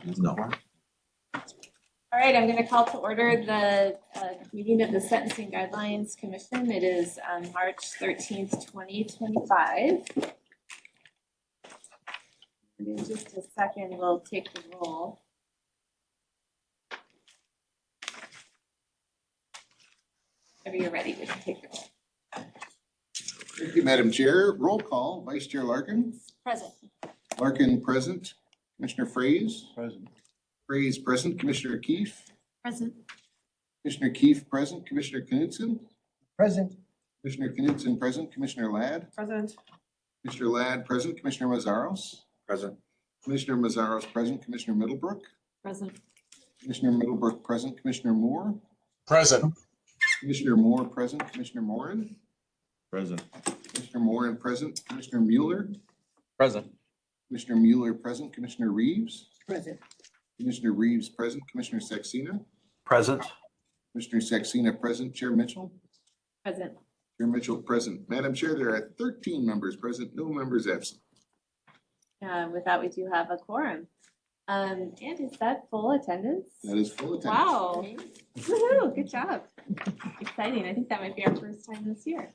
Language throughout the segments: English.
No. All right, I'm going to call to order the meeting of the Sentencing Guidelines Commission. It is March 13th, 2025. In just a second, we'll take the roll. Whenever you're ready, we can take the roll. Thank you, Madam Chair. Roll call. Vice Chair Larkin. Present. Larkin present. Commissioner Fraze. Present. Fraze present. Commissioner Keefe. Present. Commissioner Keefe present. Commissioner Knudsen. Present. Commissioner Knudsen present. Commissioner Ladd. Present. Commissioner Ladd present. Commissioner Mazzaros. Present. Commissioner Mazzaros present. Commissioner Middlebrook. Present. Commissioner Middlebrook present. Commissioner Moore. Present. Commissioner Moore present. Commissioner Moran. Present. Commissioner Moran present. Commissioner Mueller. Present. Commissioner Mueller present. Commissioner Reeves. Present. Commissioner Reeves present. Commissioner Saxena. Present. Commissioner Saxena present. Chair Mitchell. Present. Chair Mitchell present. Madam Chair, there are 13 members present, no members absent. With that, we do have a quorum. And is that full attendance? That is full attendance. Wow. Woohoo, good job. Exciting. I think that might be our first time this year.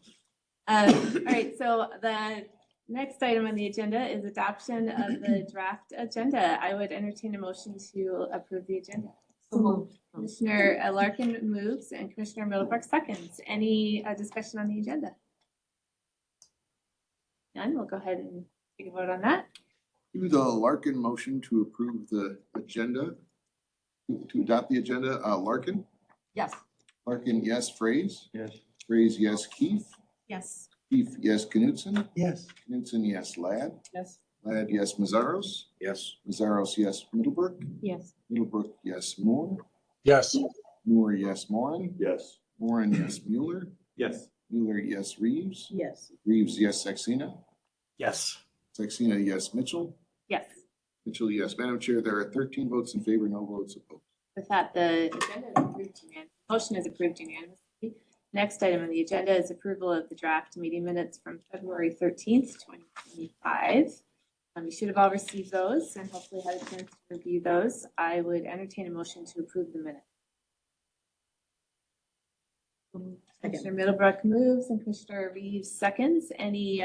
All right, so the next item on the agenda is adoption of the draft agenda. I would entertain a motion to approve the agenda. Commissioner Larkin moves and Commissioner Middlebrook seconds. Any discussion on the agenda? None. We'll go ahead and take a vote on that. Do the Larkin motion to approve the agenda, to adopt the agenda. Larkin? Yes. Larkin, yes. Fraze? Yes. Fraze, yes. Keefe? Yes. Keefe, yes. Knudsen? Yes. Knudsen, yes. Ladd? Yes. Ladd, yes. Mazzaros? Yes. Mazzaros, yes. Middlebrook? Yes. Middlebrook, yes. Moore? Yes. Moore, yes. Moran? Yes. Moran, yes. Mueller? Yes. Mueller, yes. Reeves? Yes. Reeves, yes. Saxena? Yes. Saxena, yes. Mitchell? Yes. Mitchell, yes. Madam Chair, there are 13 votes in favor, no votes opposed. With that, the agenda is approved motion is approved unanimously. Next item on the agenda is approval of the draft meeting minutes from February 13th, 2025. You should have all received those and hopefully had a chance to review those. I would entertain a motion to approve the minutes. Commissioner Middlebrook moves and Commissioner Reeves seconds. Any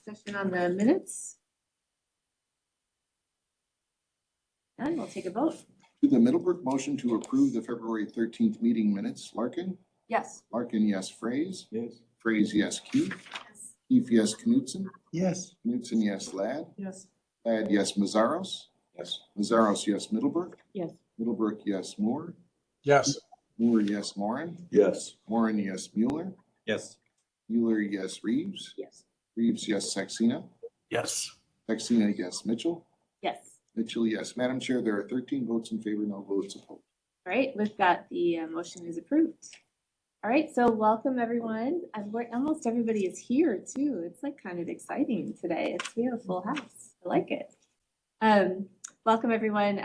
discussion on the minutes? None. We'll take a vote. To the Middlebrook motion to approve the February 13th meeting minutes. Larkin? Yes. Larkin, yes. Fraze? Yes. Fraze, yes. Keefe? Keefe, yes. Knudsen? Yes. Knudsen, yes. Ladd? Yes. Ladd, yes. Mazzaros? Yes. Mazzaros, yes. Middlebrook? Yes. Middlebrook, yes. Moore? Yes. Moore, yes. Moran? Yes. Moran, yes. Mueller? Yes. Mueller, yes. Reeves? Yes. Reeves, yes. Saxena? Yes. Saxena, yes. Mitchell? Yes. Mitchell, yes. Madam Chair, there are 13 votes in favor, no votes opposed. All right, with that, the motion is approved. All right, so welcome everyone. Almost everybody is here too. It's like kind of exciting today. We have a full house. I like it. Welcome everyone.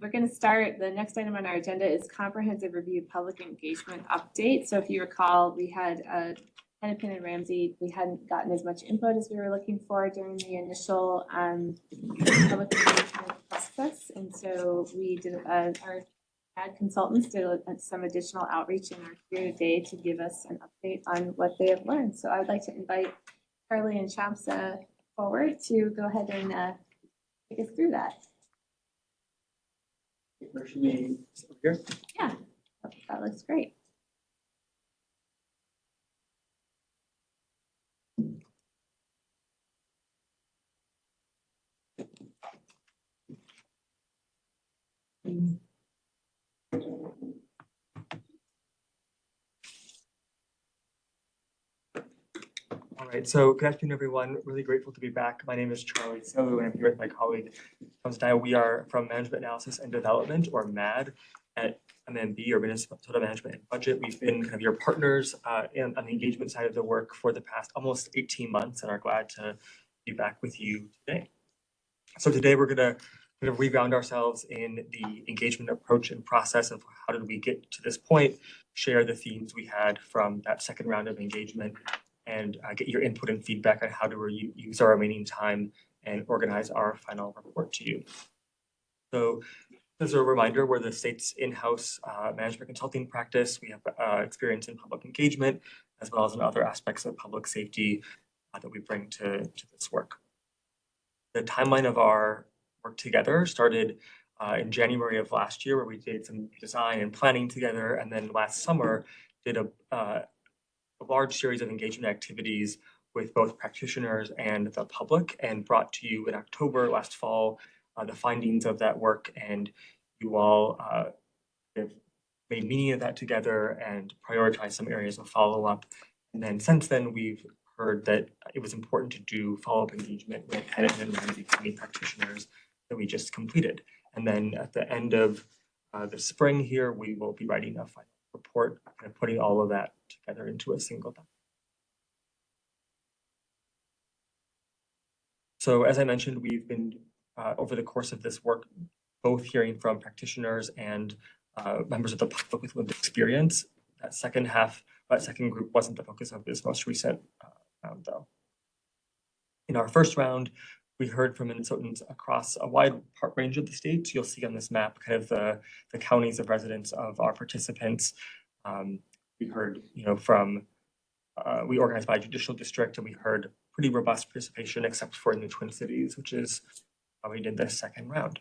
We're going to start. The next item on our agenda is comprehensive review public engagement update. So if you recall, we had Hennepin and Ramsey. We hadn't gotten as much input as we were looking for during the initial public engagement process, and so we did our ad consultants did some additional outreach and are here today to give us an update on what they have learned. So I would like to invite Carly and Shamsa forward to go ahead and take us through that. Where should we sit over here? Yeah, that looks great. All right, so good afternoon, everyone. Really grateful to be back. My name is Charlie So, and I'm here with my colleague, Thomas Dye. We are from Management Analysis and Development, or MAD, at MNB, or Minnesota Management and Budget. We've been kind of your partners on the engagement side of the work for the past almost 18 months and are glad to be back with you today. So today we're going to kind of reground ourselves in the engagement approach and process of how did we get to this point, share the themes we had from that second round of engagement, and get your input and feedback on how to use our remaining time and organize our final report to you. So as a reminder, we're the state's in-house management consulting practice. We have experience in public engagement as well as in other aspects of public safety that we bring to this work. The timeline of our work together started in January of last year, where we did some design and planning together, and then last summer did a large series of engagement activities with both practitioners and the public, and brought to you in October last fall the findings of that work, and you all have made meaning of that together and prioritized some areas of follow-up. And then since then, we've heard that it was important to do follow-up engagement with Hennepin and Ramsey County practitioners that we just completed. And then at the end of the spring here, we will be writing a final report, kind of putting all of that together into a single document. So as I mentioned, we've been, over the course of this work, both hearing from practitioners and members of the public with lived experience. That second group wasn't the focus of this most recent round, though. In our first round, we heard from Minnesotans across a wide range of the states. You'll see on this map kind of the counties of residence of our participants. We heard, from, we organized by judicial district, and we heard pretty robust participation except for in the Twin Cities, which is how we did this second round.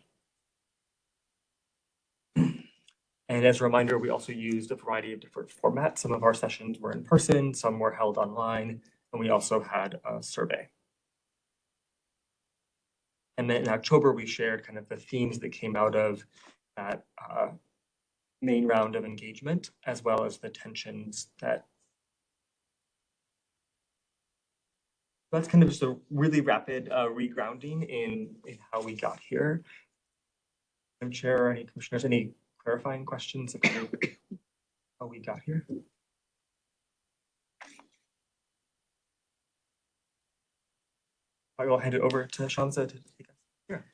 And as a reminder, we also used a variety of different formats. Some of our sessions were in person, some were held online, and we also had a survey. And then in October, we shared kind of the themes that came out of that main round of engagement, as well as the tensions that. That's kind of just a really rapid regrounding in how we got here. Madam Chair, any commissioners, any clarifying questions about how we got here? I will hand it over to Shanza to take us here.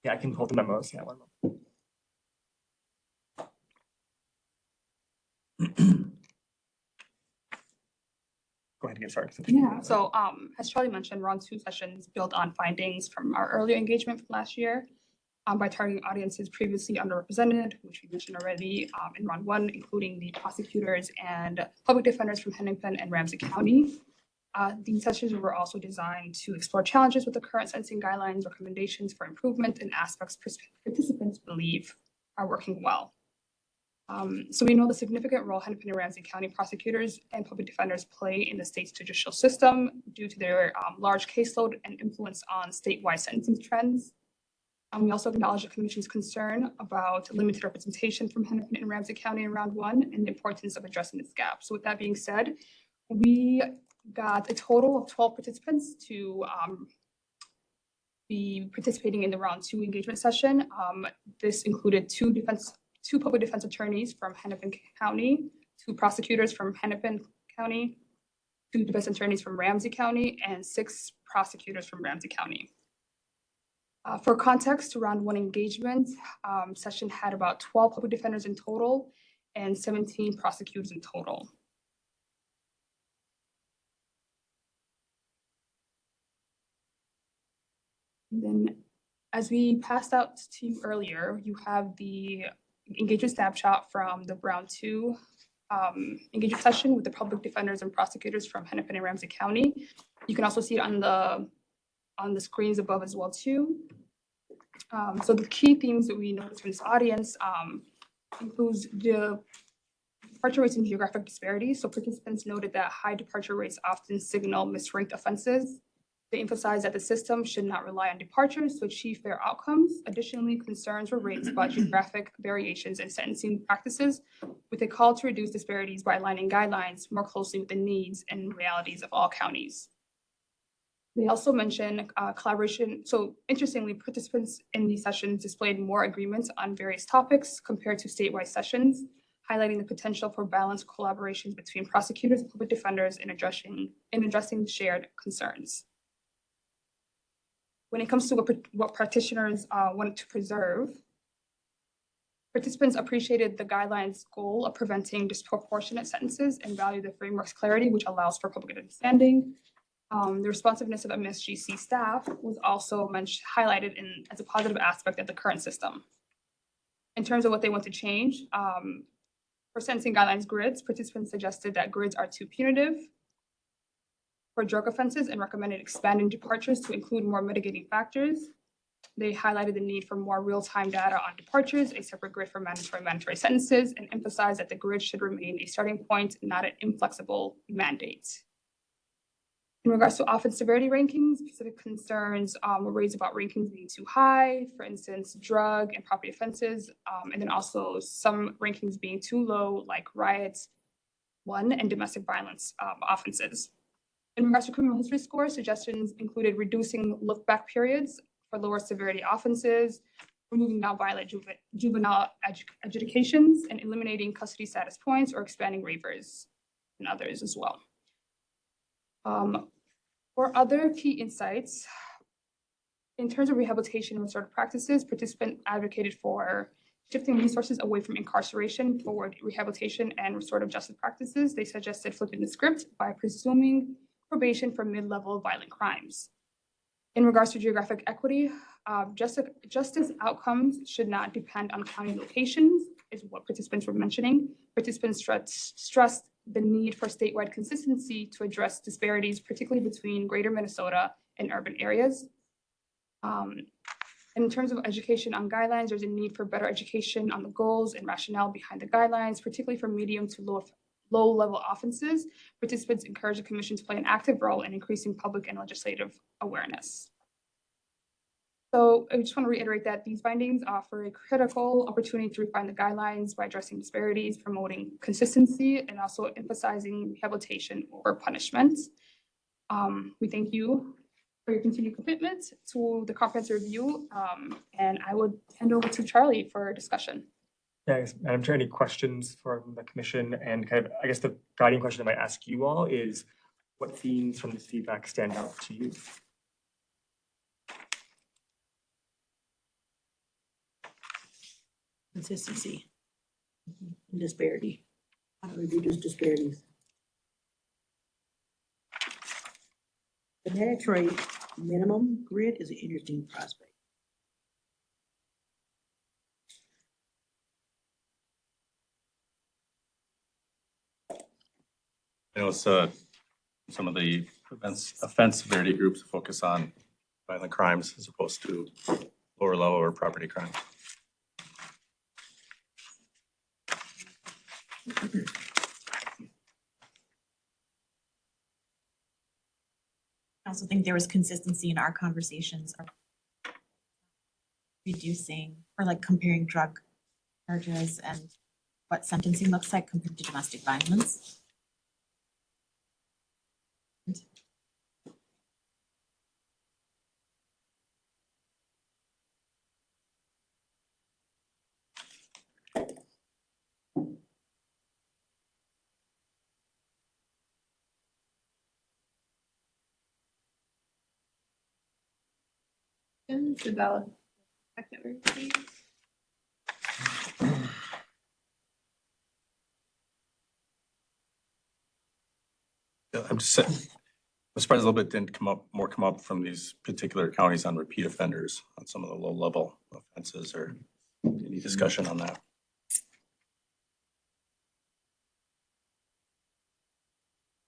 Yeah, I can hold the memos. Yeah, one moment. Go ahead and get started. Yeah, so as Charlie mentioned, round 2 sessions built on findings from our earlier engagement from last year by targeting audiences previously underrepresented, which we mentioned already in round 1, including the prosecutors and public defenders from Hennepin and Ramsey County. These sessions were also designed to explore challenges with the current sentencing guidelines, recommendations for improvement, and aspects participants believe are working well. So we know the significant role Hennepin and Ramsey County prosecutors and public defenders play in the state's judicial system due to their large caseload and influence on statewide sentencing trends. We also acknowledge the Commission's concern about limited representation from Hennepin and Ramsey County in round 1 and the importance of addressing this gap. So with that being said, we got a total of 12 participants to be participating in the round 2 engagement session. This included two public defense attorneys from Hennepin County, 2 prosecutors from Hennepin County, 2 defense attorneys from Ramsey County, and 6 prosecutors from Ramsey County. For context, round 1 engagement session had about 12 public defenders in total and 17 prosecutors in total. And then, as we passed out to you earlier, you have the engagement snapshot from the round 2 engagement session with the public defenders and prosecutors from Hennepin and Ramsey County. You can also see it on the screens above as well too. So the key themes that we noticed from this audience includes the departure rates and geographic disparities. So participants noted that high departure rates often signal misranked offenses. They emphasized that the system should not rely on departures to achieve fair outcomes. Additionally, concerns were raised about geographic variations in sentencing practices, with a call to reduce disparities by aligning guidelines more closely with the needs and realities of all counties. They also mentioned collaboration. So interestingly, participants in these sessions displayed more agreements on various topics compared to statewide sessions, highlighting the potential for balanced collaborations between prosecutors and public defenders in addressing shared concerns. When it comes to what practitioners wanted to preserve, participants appreciated the guidelines' goal of preventing disproportionate sentences and value the framework's clarity, which allows for public understanding. The responsiveness of MSGC staff was also highlighted as a positive aspect of the current system. In terms of what they want to change, for sentencing guidelines grids, participants suggested that grids are too punitive for drug offenses and recommended expanding departures to include more mitigating factors. They highlighted the need for more real-time data on departures, a separate grid for mandatory sentences, and emphasized that the grid should remain a starting point, not an inflexible mandate. In regards to offense severity rankings, specific concerns were raised about rankings being too high, for instance, drug and property offenses, and then also some rankings being too low, like riots, and domestic violence offenses. In regards to criminal history scores, suggestions included reducing look-back periods for lower severity offenses, removing nonviolent juvenile adjudications, and eliminating custody status points or expanding waivers and others as well. For other key insights, in terms of rehabilitation and restorative practices, participants advocated for shifting resources away from incarceration toward rehabilitation and restorative justice practices. They suggested flipping the script by presuming probation for mid-level violent crimes. In regards to geographic equity, justice outcomes should not depend on county locations, is what participants were mentioning. Participants stressed the need for statewide consistency to address disparities, particularly between greater Minnesota and urban areas. In terms of education on guidelines, there's a need for better education on the goals and rationale behind the guidelines, particularly for medium to low-level offenses. Participants encourage the commission to play an active role in increasing public and legislative awareness. So I just want to reiterate that these findings offer a critical opportunity to refine the guidelines by addressing disparities, promoting consistency, and also emphasizing rehabilitation over punishment. We thank you for your continued commitment to the comprehensive review, and I would hand over to Charlie for discussion. Yes, Madam Chair, any questions from the commission? And kind of, I guess the guiding question I might ask you all is, what themes from this feedback stand out to you? Consistency and disparity. How do we reduce disparities? The mandatory minimum grid is an interesting prospect. I know some of the offense severity groups focus on violent crimes as opposed to lower level or property crimes. I also think there was consistency in our conversations of reducing or like comparing drug charges and what sentencing looks like compared to domestic violence. About the fact that we're seeing. I'm surprised a little bit didn't come up from these particular counties on repeat offenders on some of the low level offenses, or any discussion on that.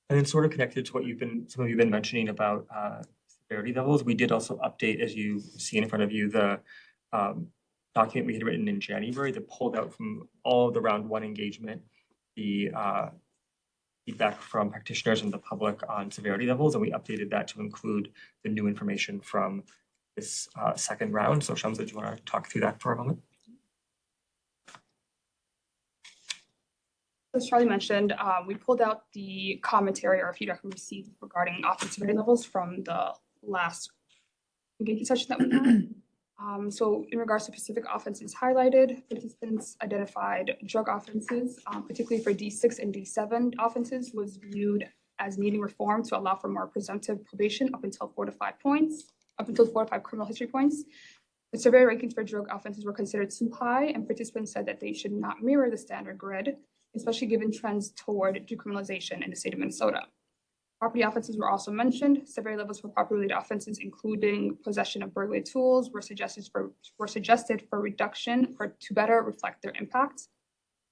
And then sort of connected to what some of you've been mentioning about severity levels, we did also update, as you see in front of you, the document we had written in January that pulled out from all of the round one engagement, the feedback from practitioners and the public on severity levels, and we updated that to include the new information from this second round. So Shamsa, do you want to talk through that for a moment? As Charlie mentioned, we pulled out the commentary or feedback we received regarding offense severity levels from the last engagement session that we had. So in regards to specific offenses highlighted, participants identified drug offenses, particularly for D6 and D7 offenses, was viewed as needing reform to allow for more presumptive probation up until 4 to 5 criminal history points. The survey rankings for drug offenses were considered too high, and participants said that they should not mirror the standard grid, especially given trends toward decriminalization in the state of Minnesota. Property offenses were also mentioned. Severity levels for property-related offenses, including possession of burglary tools, were suggested for reduction to better reflect their impact.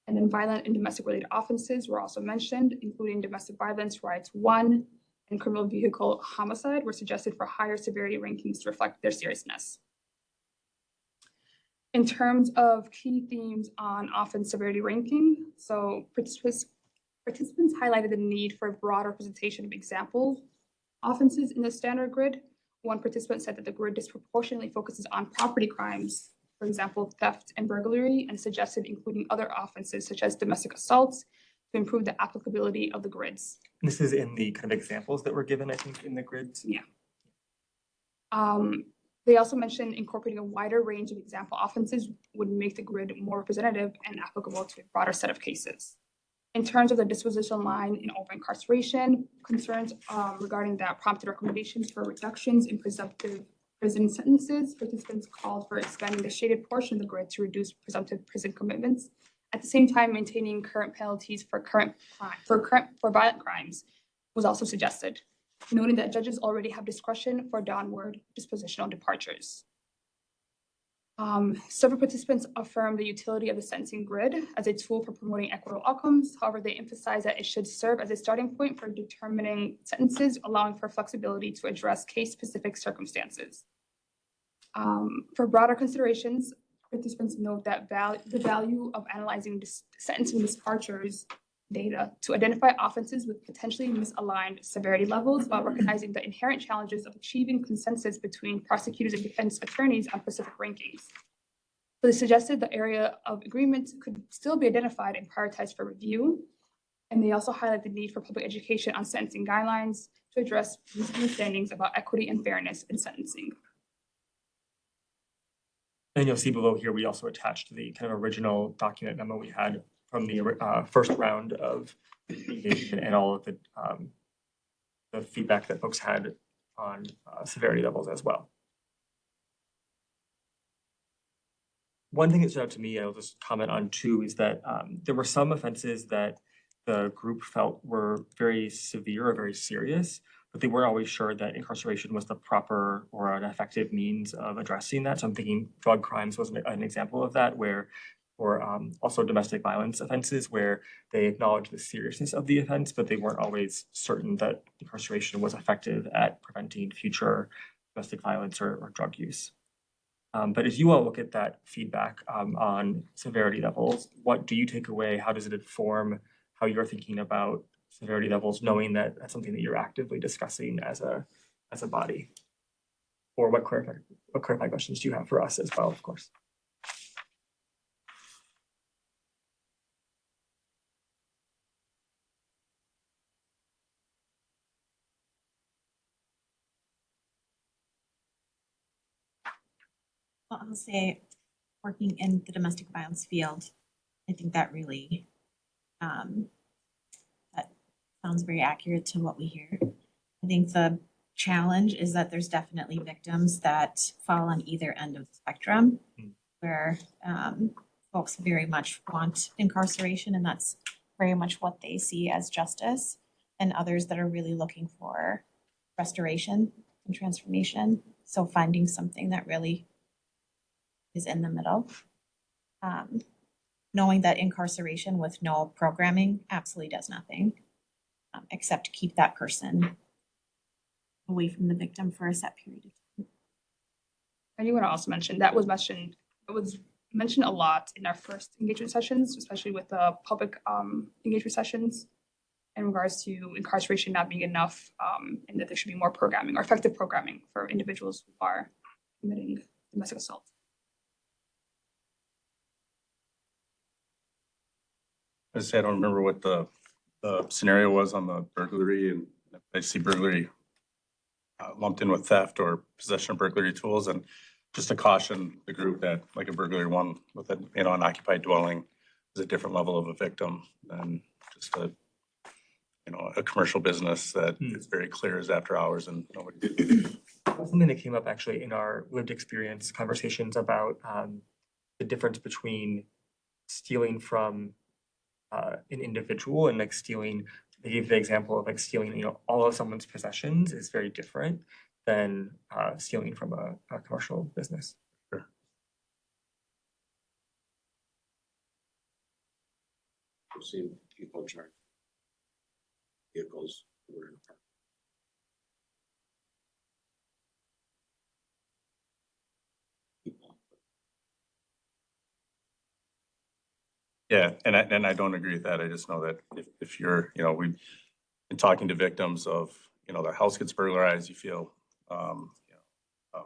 And then violent and domestic-related offenses were also mentioned, including domestic violence, riots 1, and criminal vehicle homicide were suggested for higher severity rankings to reflect their seriousness. In terms of key themes on offense severity ranking, so participants highlighted the need for a broader presentation of example offenses in the standard grid. One participant said that the grid disproportionately focuses on property crimes, for example, theft and burglary, and suggested including other offenses such as domestic assaults to improve the applicability of the grids. This is in the kind of examples that were given, I think, in the grids. Yeah. They also mentioned incorporating a wider range of example offenses would make the grid more representative and applicable to a broader set of cases. In terms of the disposition line in over incarceration, concerns regarding that prompted recommendations for reductions in presumptive prison sentences. Participants called for expanding the shaded portion of the grid to reduce presumptive prison commitments. At the same time, maintaining current penalties for violent crimes was also suggested, noting that judges already have discretion for downward dispositional departures. Several participants affirmed the utility of the sentencing grid as a tool for promoting equitable outcomes. However, they emphasized that it should serve as a starting point for determining sentences, allowing for flexibility to address case-specific circumstances. For broader considerations, participants note that the value of analyzing sentencing departures data to identify offenses with potentially misaligned severity levels while recognizing the inherent challenges of achieving consensus between prosecutors and defense attorneys on specific rankings. So they suggested the area of agreement could still be identified and prioritized for review. And they also highlight the need for public education on sentencing guidelines to address misunderstandings about equity and fairness in sentencing. And you'll see below here, we also attached the kind of original document memo we had from the first round of engagement and all of the feedback that folks had on severity levels as well. One thing that stood out to me, I'll just comment on too, is that there were some offenses that the group felt were very severe or very serious, but they weren't always sure that incarceration was the proper or an effective means of addressing that. So I'm thinking drug crimes was an example of that, where or also domestic violence offenses where they acknowledged the seriousness of the offense, but they weren't always certain that incarceration was effective at preventing future domestic violence or drug use. But as you all look at that feedback on severity levels, what do you take away? How does it inform how you're thinking about severity levels, knowing that that's something that you're actively discussing as a body? Or what clarifying questions do you have for us as well, of course? Well, I'll say, working in the domestic violence field, I think that really, that sounds very accurate to what we hear. I think the challenge is that there's definitely victims that fall on either end of the spectrum, where folks very much want incarceration, and that's very much what they see as justice, and others that are really looking for restoration and transformation. So finding something that really is in the middle. Knowing that incarceration with no programming absolutely does nothing, except keep that person away from the victim for a set period of time. I do want to also mention it was mentioned a lot in our first engagement sessions, especially with the public engagement sessions in regards to incarceration not being enough, and that there should be more programming or effective programming for individuals who are committing domestic assault. I say I don't remember what the scenario was on the burglary, and I see burglary lumped in with theft or possession of burglary tools, and just to caution the group that like a burglary one with an unoccupied dwelling is a different level of a victim than just a commercial business that is very clear is after hours and nobody. Something that came up actually in our lived experience conversations about the difference between stealing from an individual and like stealing they gave the example of like stealing, all of someone's possessions is very different than stealing from a commercial business. I've seen people charge vehicles that were in a park. People. Yeah, and I don't agree with that. I just know that if you're, we've been talking to victims of, their house gets burglarized, you feel,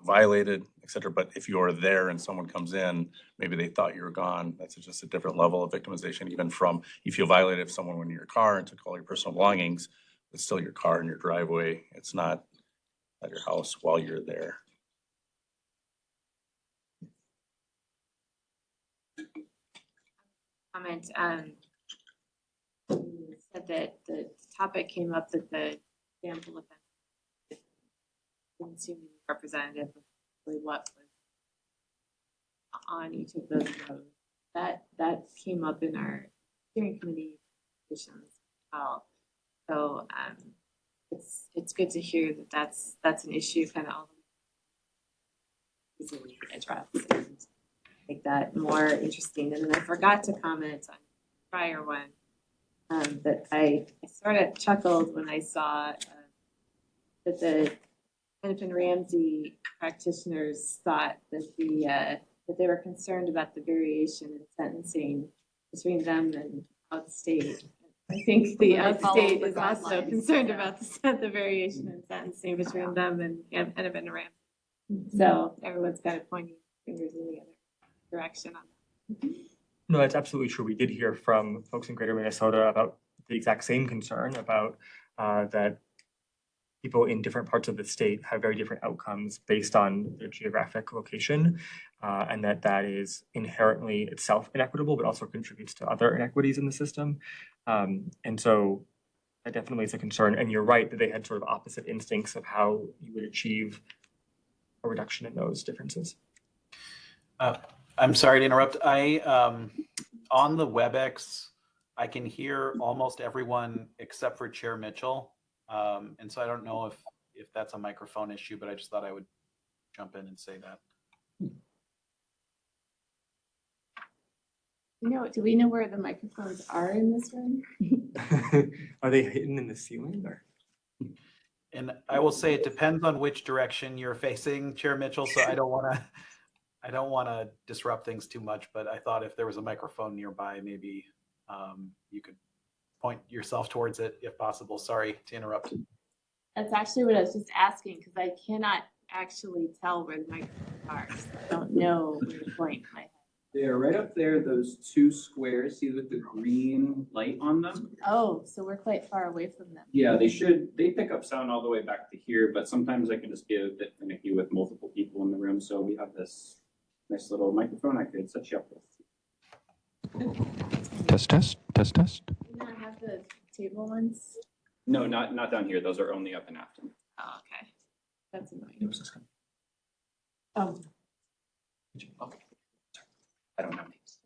violated, et cetera. But if you're there and someone comes in, maybe they thought you were gone, that's just a different level of victimization, even from, you feel violated if someone went in your car and took all your personal belongings, it's still your car in your driveway. It's not at your house while you're there. Comment, you said that the topic came up that the example of didn't seem to be representative of really what was on each of those roads. That came up in our steering committee discussions as well. So it's good to hear that that's an issue kind of all easily addressed and make that more interesting. And then I forgot to comment on the prior one, but I sort of chuckled when I saw that the Hennepin Ramsey practitioners thought that that they were concerned about the variation in sentencing between them and outstate. I think the Well, they follow outstate the is also guidelines, concerned yeah. about the variation in sentencing between them and Hennepin Ramsey. So everyone's kind of pointing fingers in the other direction on that. No, that's absolutely true. We did hear from folks in Greater Minnesota about the exact same concern about that people in different parts of the state have very different outcomes based on their geographic location, and that is inherently itself inequitable, but also contributes to other inequities in the system. And so that definitely is a concern. And you're right that they had sort of opposite instincts of how you would achieve a reduction in those differences. I'm sorry to interrupt. On the WebEx, I can hear almost everyone except for Chair Mitchell. And so I don't know if that's a microphone issue, but I just thought I would jump in and say that. Do we know where the microphones are in this room? Are they hidden in the ceiling or? And I will say it depends on which direction you're facing, Chair Mitchell. So I don't want to disrupt things too much, but I thought if there was a microphone nearby, maybe you could point yourself towards it if possible. Sorry to interrupt. That's actually what I was just asking, because I cannot actually tell where the microphones are. So I don't know where to point my head. They're right up there, those two squares, see with the green light on them? Oh, so we're quite far away from them. Yeah, they pick up sound all the way back to here, but sometimes I can just get a bit finicky with multiple people in the room. So we have this nice little microphone I could set you up with. Test. Do you not have the table ones? No, not down here. Those are only up in Afton. Oh, okay. That's annoying. Okay. I don't have names.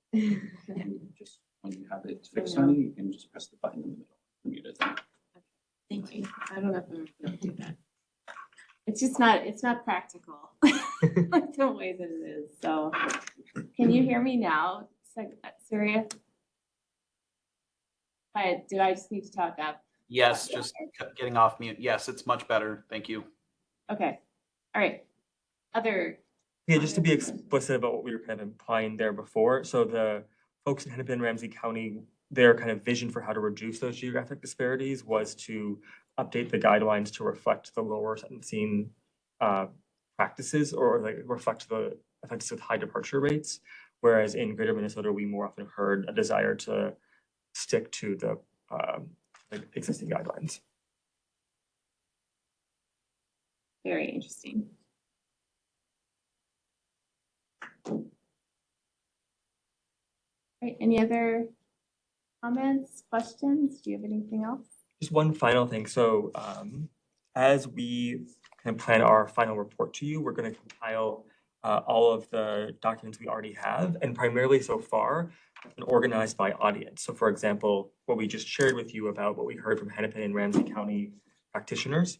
And just when you have it fixed, honey, you can just press the button in the middle. Mute it then. Thank you. I don't know if I'm gonna do that. It's not practical, like the way that it is. So can you hear me now, Surya? Do I just need to talk up? Yes, just getting off mute. Yes, it's much better. Thank you. Okay. All right. Yeah, just to be explicit about what we were kind of implying there before. So the folks in Hennepin, Ramsey County, their kind of vision for how to reduce those geographic disparities was to update the guidelines to reflect the lower sentencing practices or like reflect the effects of high departure rates. Whereas in Greater Minnesota, we more often heard a desire to stick to the existing guidelines. Very interesting. Right, any other comments, questions? Do you have anything else? Just one final thing. So as we kind of plan our final report to you, we're going to compile all of the documents we already have, and primarily so far, have been organized by audience. So for example, what we just shared with you about what we heard from Hennepin and Ramsey County practitioners.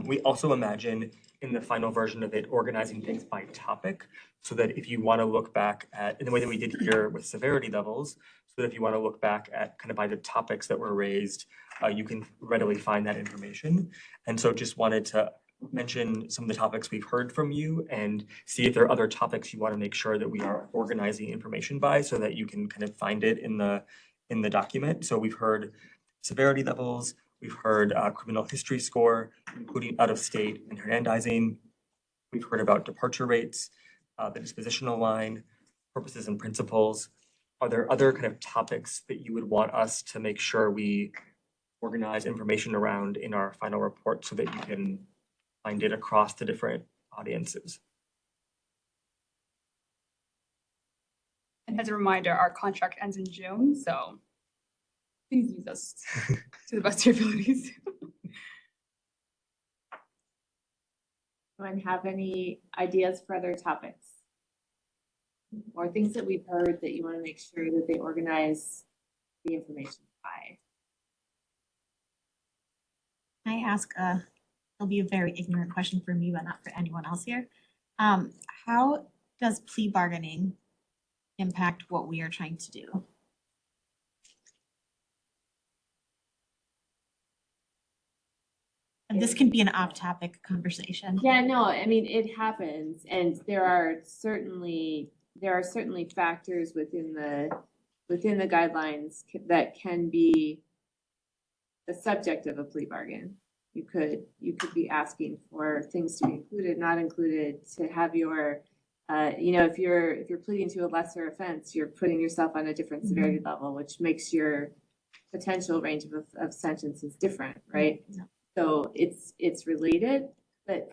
We also imagine in the final version of it, organizing things by topic, so that if you want to look back at, in the way that we did here with severity levels, so that if you want to look back at kind of by the topics that were raised, you can readily find that information. And so just wanted to mention some of the topics we've heard from you and see if there are other topics you want to make sure that we are organizing information by, so that you can kind of find it in the document. So we've heard severity levels, we've heard criminal history score, including out of state and Hernandizing. We've heard about departure rates, the dispositional line, purposes and principles. Are there other kind of topics that you would want us to make sure we organize information around in our final report so that you can find it across the different audiences? And as a reminder, our contract ends in June, so please use us to the best of your abilities. Anyone have any ideas for other topics? Or things that we've heard that you want to make sure that they organize the information by? Can I ask it'll be a very ignorant question for me, but not for anyone else here. How does plea bargaining impact what we are trying to do? And this can be an off-topic conversation. Yeah, no, I mean, it happens, and there are certainly factors within the guidelines that can be the subject of a plea bargain. You could be asking for things to be included, not included, to have your, if you're pleading to a lesser offense, you're putting yourself on a different severity level, which makes your potential range of sentences different, right? Yeah. So it's related, but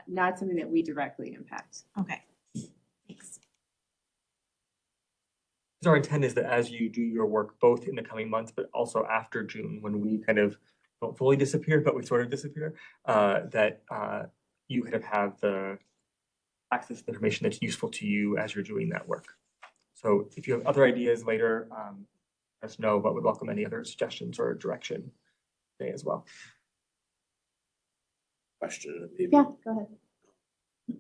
not something that we directly impact. Okay, thanks. Our intent is that as you do your work, both in the coming months, but also after June, when we kind of don't fully disappear, but we sort of disappear, that you kind of have the access to information that's useful to you as you're doing that work. So if you have other ideas later, let us know, but would welcome any other suggestions or direction today as well. Question. maybe. Yeah, go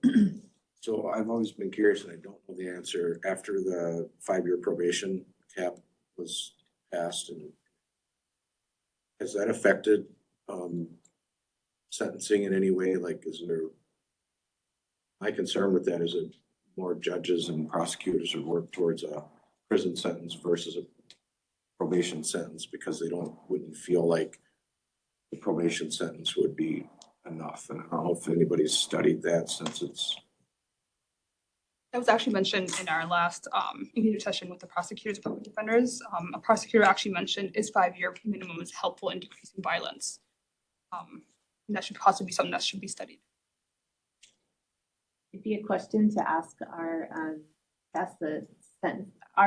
ahead. So I've always been curious, and I don't know the answer, after the 5-year probation cap was passed, and has that affected sentencing in any way? Like, is there, my concern with that is that more judges and prosecutors would work towards a prison sentence versus a probation sentence because they wouldn't feel like the probation sentence would be enough. And I don't know if anybody's studied that, since it's. That was actually mentioned in our last engagement session with the prosecutors and public defenders. A prosecutor actually mentioned is 5-year minimum is helpful in decreasing violence. And that should possibly be something that should be studied. It'd be a question to ask our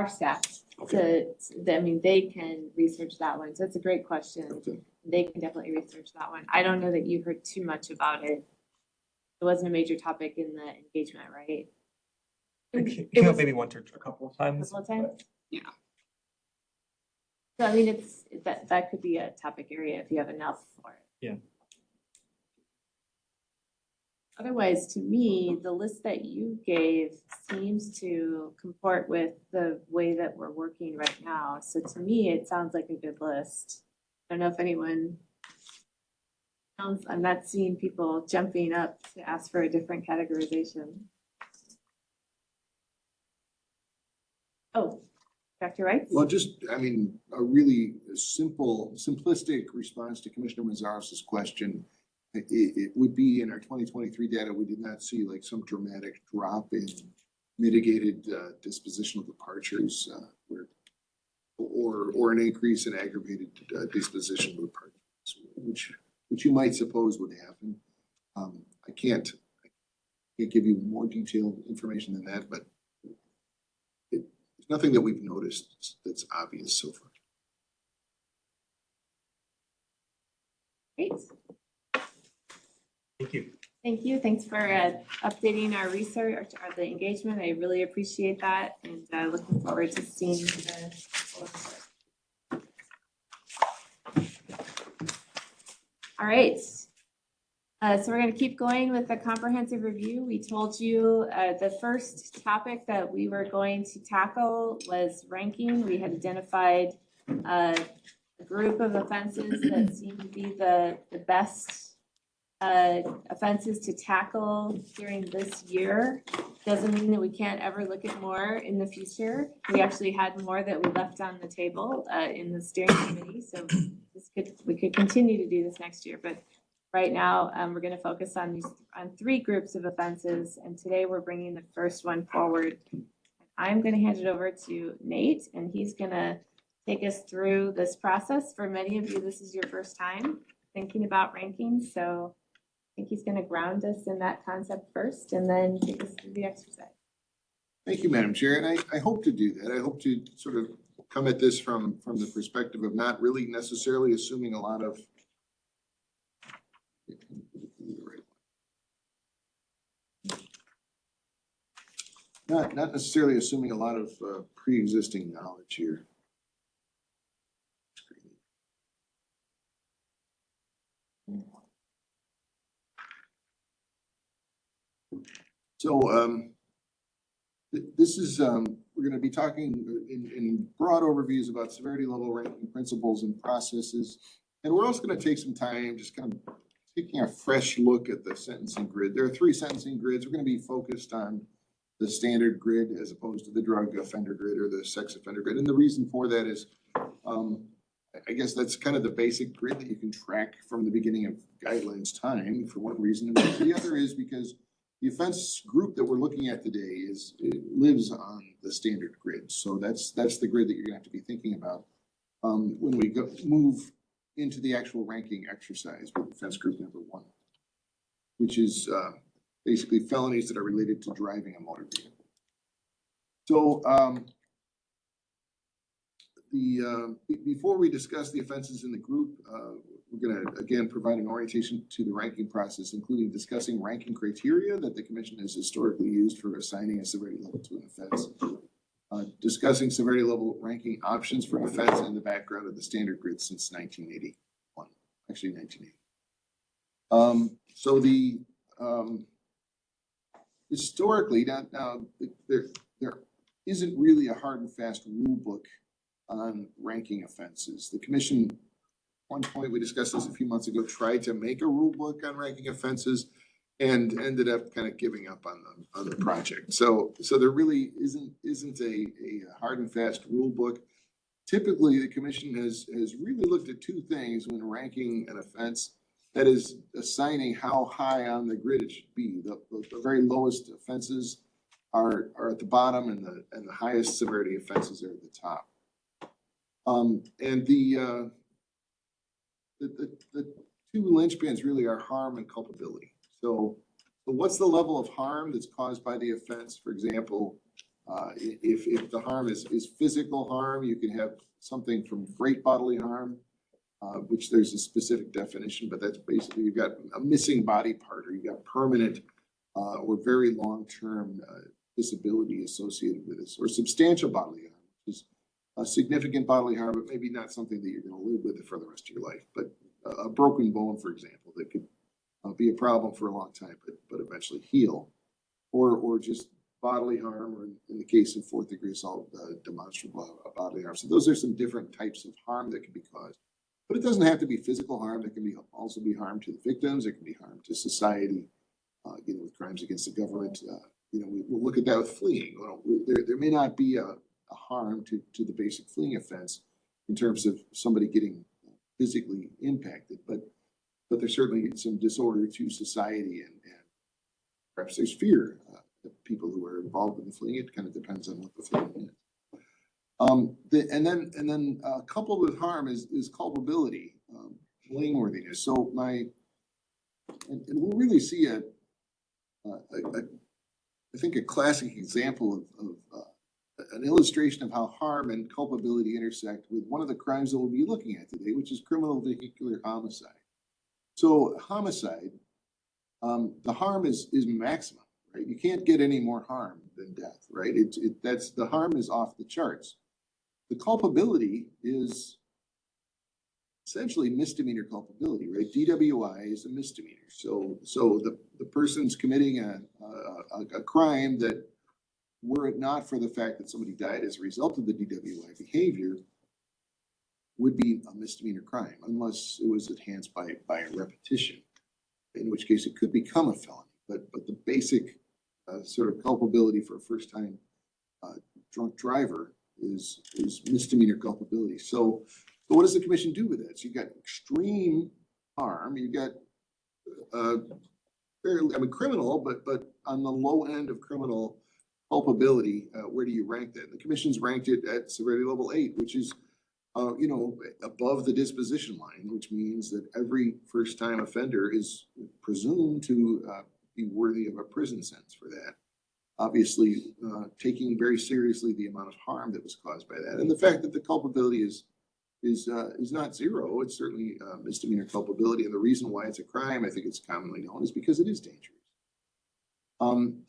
staff. Okay. I mean, they can research that one. So it's a great question. Okay. They can definitely research that one. I don't know that you heard too much about it. It wasn't a major topic in the engagement, right? It came up maybe once or a couple of times. Couple of times? Yeah. So I mean, that could be a topic area if you have enough for it. Yeah. Otherwise, to me, the list that you gave seems to comport with the way that we're working right now. So to me, it sounds like a good list. I don't know if anyone else, I'm not seeing people jumping up to ask for a different categorization. Oh, Dr. Wright? Well, I mean, a really simplistic response to Commissioner Mazaros's question. It would be in our 2023 data, we did not see like some dramatic drop in mitigated dispositional departures or an increase in aggravated dispositional departures, which you might suppose would happen. I can't give you more detailed information than that, but there's nothing that we've noticed that's obvious so far. Great. Thank you. Thank you. Thanks for updating our research or the engagement. I really appreciate that and looking forward to seeing the full report. All right. So we're going to keep going with the comprehensive review. We told you the first topic that we were going to tackle was ranking. We had identified a group of offenses that seemed to be the best offenses to tackle during this year. Doesn't mean that we can't ever look at more in the future. We actually had more that we left on the table in the steering committee, so we could continue to do this next year. But right now, we're going to focus on three groups of offenses, and today we're bringing the first one forward. I'm going to hand it over to Nate, and he's going to take us through this process. For many of you, this is your first time thinking about rankings, so I think he's going to ground us in that concept first and then take us through the exercise. Thank you, Madam Chair, and I hope to do that. I hope to sort of come at this from the perspective of not really necessarily assuming a lot of not necessarily assuming a lot of pre-existing knowledge here. So this is we're going to be talking in broad overviews about severity level ranking principles and processes, and we're also going to take some time just kind of taking a fresh look at the sentencing grid. There are three sentencing grids. We're going to be focused on the standard grid as opposed to the drug offender grid or the sex offender grid, and the reason for that is I guess that's kind of the basic grid that you can track from the beginning of guidelines time for one reason, and the other is because the offense group that we're looking at today lives on the standard grid. So that's the grid that you're gonna have to be thinking about when we move into the actual ranking exercise with offense group number 1, which is basically felonies that are related to driving a motor vehicle. So before we discuss the offenses in the group, we're going to again provide an orientation to the ranking process, including discussing ranking criteria that the commission has historically used for assigning a severity level to an offense, discussing severity level ranking options for an offense in the background of the standard grid since 1981, actually 1980. So the historically, now there isn't really a hard and fast rule book on ranking offenses. The commission, at one point, we discussed this a few months ago, tried to make a rule book on ranking offenses and ended up kind of giving up on the project. So there really isn't a hard and fast rule book. Typically, the commission has really looked at two things when ranking an offense. That is assigning how high on the grid it should be. The very lowest offenses are at the bottom, and the highest severity offenses are at the top. And the two linchpins really are harm and culpability. So what's the level of harm that's caused by the offense? For example, if the harm is physical harm, you can have something from great bodily harm, which there's a specific definition, but that's basically you've got a missing body part, or you've got permanent or very long-term disability associated with this, or substantial bodily harm, which is a significant bodily harm, but maybe not something that you're going to live with for the rest of your life. But a broken bone, for example, that could be a problem for a long time, but eventually heal, or just bodily harm, or in the case of fourth degree assault, demonstrable bodily harm. So those are some different types of harm that can be caused. But it doesn't have to be physical harm. It can also be harm to the victims. It can be harm to society, with crimes against the government. We'll look at that with fleeing. There may not be a harm to the basic fleeing offense in terms of somebody getting physically impacted, but there's certainly some disorder to society, and perhaps there's fear of people who are involved in the fleeing. It kind of depends on what the fleeing is. And then coupled with harm is culpability, blameworthiness. So and we'll really see I think a classic example of an illustration of how harm and culpability intersect with one of the crimes that we'll be looking at today, which is criminal vehicular homicide. So homicide the harm is maximum, right? You can't get any more harm than death, right? That's, the harm is off the charts. The culpability is essentially misdemeanor culpability, right? DWI is a misdemeanor. So the person's committing a crime that, were it not for the fact that somebody died as a result of the DWI behavior, would be a misdemeanor crime unless it was enhanced by a repetition, in which case it could become a felony. But the basic sort of culpability for a first time drunk driver is misdemeanor culpability. So what does the commission do with that? So you've got extreme harm, you've got criminal, but on the low end of criminal culpability, where do you rank that? The commission's ranked it at severity level 8, which is above the disposition line, which means that every first time offender is presumed to be worthy of a prison sentence for that. Obviously, taking very seriously the amount of harm that was caused by that, and the fact that the culpability is not zero. It's certainly misdemeanor culpability, and the reason why it's a crime, I think it's commonly known, is because it is dangerous.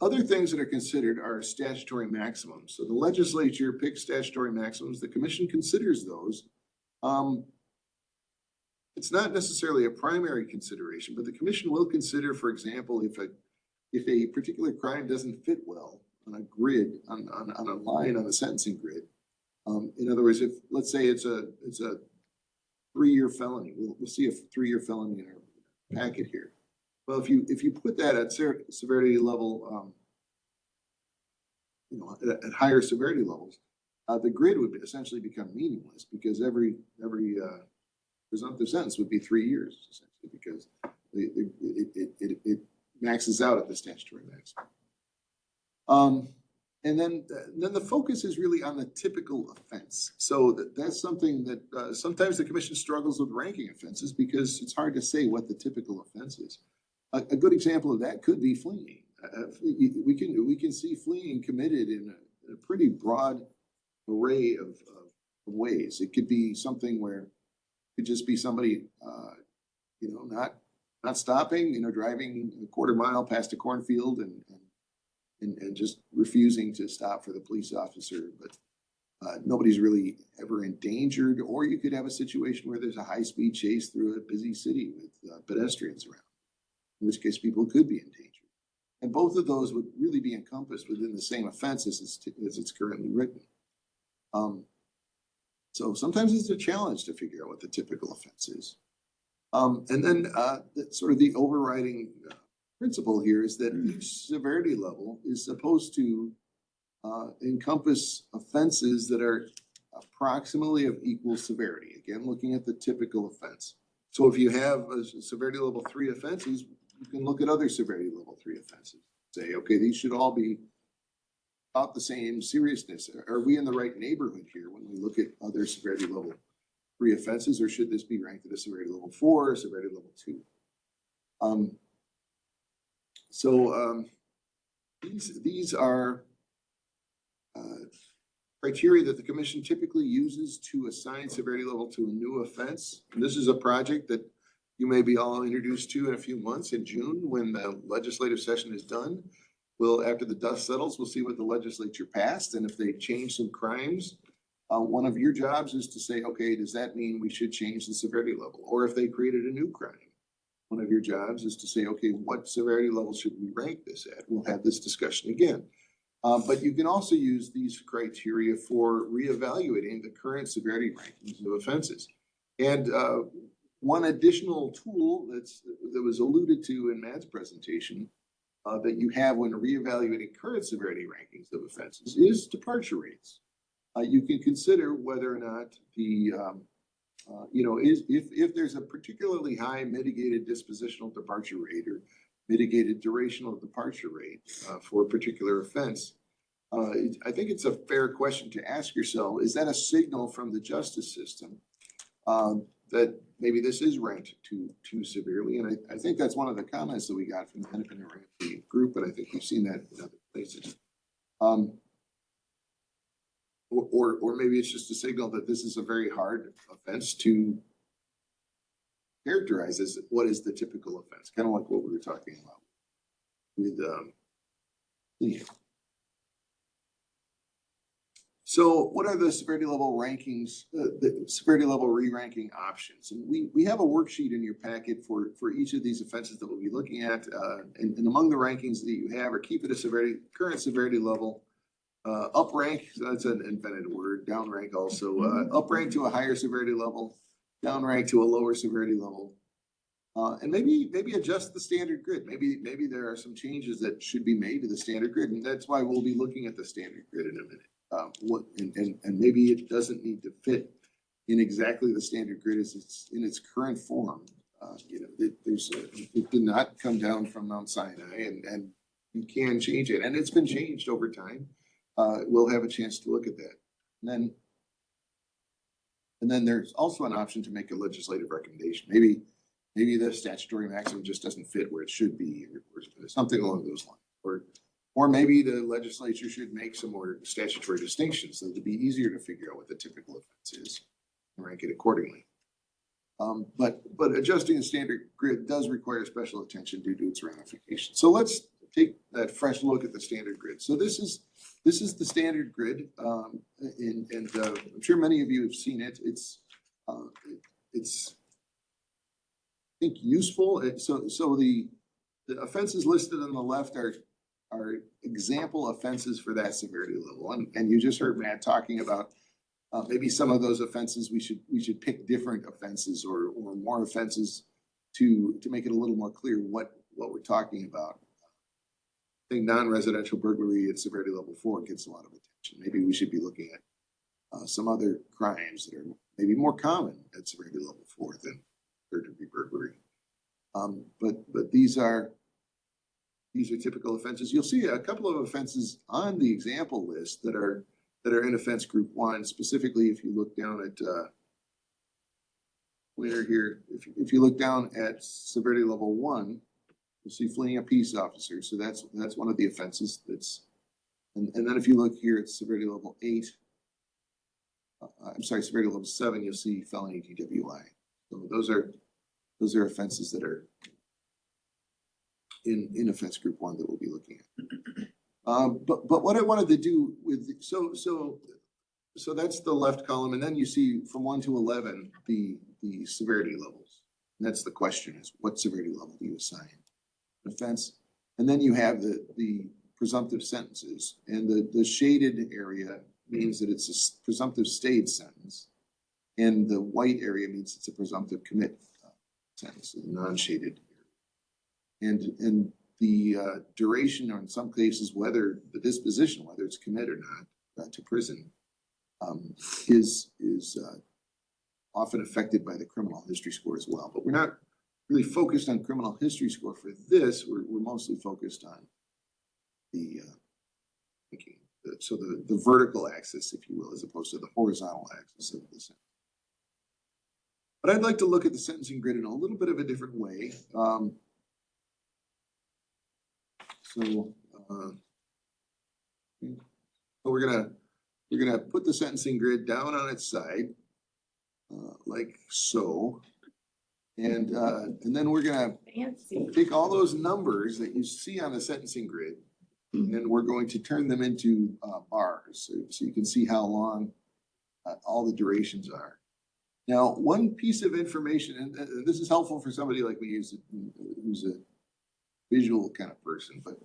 Other things that are considered are statutory maximums. So the legislature picks statutory maximums. The commission considers those. It's not necessarily a primary consideration, but the commission will consider, for example, if a particular crime doesn't fit well on a grid, on a line on a sentencing grid. In other words, if, let's say it's a 3-year felony, we'll see a 3-year felony in our packet here. Well, if you put that at severity level, at higher severity levels, the grid would essentially become meaningless, because every presumptive sentence would be 3 years, essentially, because it maxes out at the statutory maximum. And then the focus is really on the typical offense. So that's something that sometimes the commission struggles with ranking offenses, because it's hard to say what the typical offense is. A good example of that could be fleeing. We can see fleeing committed in a pretty broad array of ways. It could be something where it could just be somebody, not stopping, driving a quarter mile past a cornfield and just refusing to stop for the police officer, but nobody's really ever endangered. Or you could have a situation where there's a high-speed chase through a busy city with pedestrians around, in which case people could be endangered. And both of those would really be encompassed within the same offense as it's currently written. So sometimes it's a challenge to figure out what the typical offense is. And then sort of the overriding principle here is that each severity level is supposed to encompass offenses that are approximately of equal severity. Again, looking at the typical offense. So if you have a severity level 3 offenses, you can look at other severity level 3 offenses. Say, okay, these should all be about the same seriousness. Are we in the right neighborhood here when we look at other severity level 3 offenses, or should this be ranked at a severity level 4 or severity level 2? These are criteria that the commission typically uses to assign severity level to a new offense. And this is a project that you may be all introduced to in a few months in June when the legislative session is done. After the dust settles, we'll see what the legislature passed, and if they change some crimes, one of your jobs is to say, okay, does that mean we should change the severity level? Or if they created a new crime, one of your jobs is to say, okay, what severity level should we rank this at? We'll have this discussion again. But you can also use these criteria for reevaluating the current severity rankings of offenses. And one additional tool that was alluded to in Matt's presentation that you have when reevaluating current severity rankings of offenses is departure rates. You can consider whether or not if there's a particularly high mitigated dispositional departure rate or mitigated durational departure rate for a particular offense, I think it's a fair question to ask yourself, is that a signal from the justice system that maybe this is ranked too severely? And I think that's one of the comments that we got from the independent ranking group, but I think we've seen that in other places. Or maybe it's just a signal that this is a very hard offense to characterize as what is the typical offense, kind of like what we were talking about with, Leah. So what are the severity level rankings, the severity level re-ranking options? And we have a worksheet in your packet for each of these offenses that we'll be looking at. And among the rankings that you have are keep it a severity, current severity level, up rank, so that's an invented word, down rank also, up rank to a higher severity level, down rank to a lower severity level. And maybe adjust the standard grid. Maybe there are some changes that should be made to the standard grid, and that's why we'll be looking at the standard grid in a minute. And maybe it doesn't need to fit in exactly the standard grid as it's in its current form. It did not come down from Mount Sinai, and you can change it, and it's been changed over time. We'll have a chance to look at that. And then there's also an option to make a legislative recommendation. Maybe the statutory maximum just doesn't fit where it should be, or something along those lines. Or maybe the legislature should make some more statutory distinctions so it'd be easier to figure out what the typical offense is and rank it accordingly. But adjusting the standard grid does require special attention due to its ramifications. So let's take that fresh look at the standard grid. So this is the standard grid, and I'm sure many of you have seen it. It's I think useful. So the offenses listed on the left are example offenses for that severity level, and you just heard Matt talking about maybe some of those offenses we should pick different offenses or more offenses to make it a little more clear what we're talking about. I think non-residential burglary at severity level 4 gets a lot of attention. Maybe we should be looking at some other crimes that are maybe more common at severity level 4 than third-degree burglary. But these are typical offenses. You'll see a couple of offenses on the example list that are in offense group 1. Specifically, if you look down at later here, if you look down at severity level 1, you'll see fleeing a peace officer. So that's one of the offenses. And then if you look here at severity level 8, severity level 7, you'll see felony DWI. So those are offenses that are in offense group 1 that we'll be looking at. But what I wanted to do with, so that's the left column, and then you see from 1 to 11, the severity levels. And that's the question, is what severity level do you assign an offense? And then you have the presumptive sentences, and the shaded area means that it's a presumptive stayed sentence, and the white area means it's a presumptive commit sentence, a non-shaded area. And the duration, or in some cases, whether the disposition, whether it's commit or not, to prison, is often affected by the criminal history score as well. But we're not really focused on criminal history score for this. We're mostly focused on the vertical axis, if you will, as opposed to the horizontal axis of the sentence. But I'd like to look at the sentencing grid in a little bit of a different way. So we're gonna put the sentencing grid down on its side, like so, and then we're gonna Fancy. take all those numbers that you see on the sentencing grid, and we're going to turn them into bars, so you can see how long all the durations are. Now, one piece of information, and this is helpful for somebody like me who's a visual kind of person, but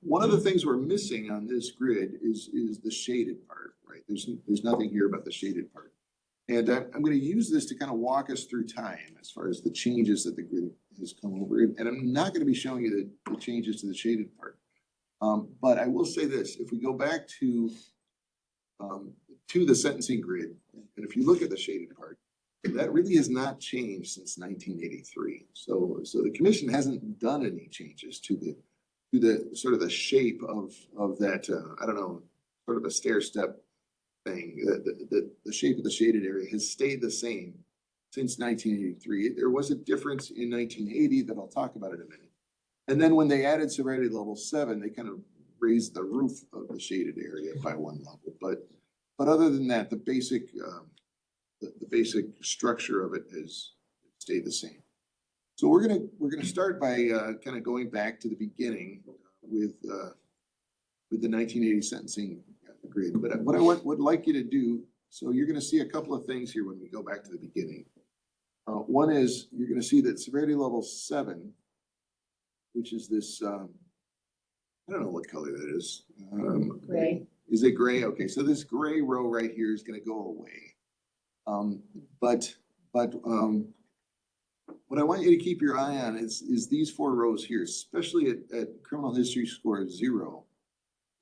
one of the things we're missing on this grid is the shaded part, right? There's nothing here about the shaded part. And I'm going to use this to kind of walk us through time as far as the changes that the grid has come over. And I'm not going to be showing you the changes to the shaded part. But I will say this, if we go back to the sentencing grid, and if you look at the shaded part, that really has not changed since 1983. So the commission hasn't done any changes to the sort of the shape of that, I don't know, sort of a stair step thing. The shape of the shaded area has stayed the same since 1983. There was a difference in 1980 that I'll talk about in a minute. And then when they added severity level 7, they kind of raised the roof of the shaded area by 1 level. But other than that, the basic structure of it has stay the same. So we're gonna start by kind of going back to the beginning with the 1980 sentencing grid. But what I would like you to do, so you're gonna see a couple of things here when we go back to the beginning. One is you're gonna see that severity level 7, which is this, I don't know what color that is. Gray. Is it gray? Okay, so this gray row right here is gonna go away. But what I want you to keep your eye on is these 4 rows here, especially at criminal history score 0.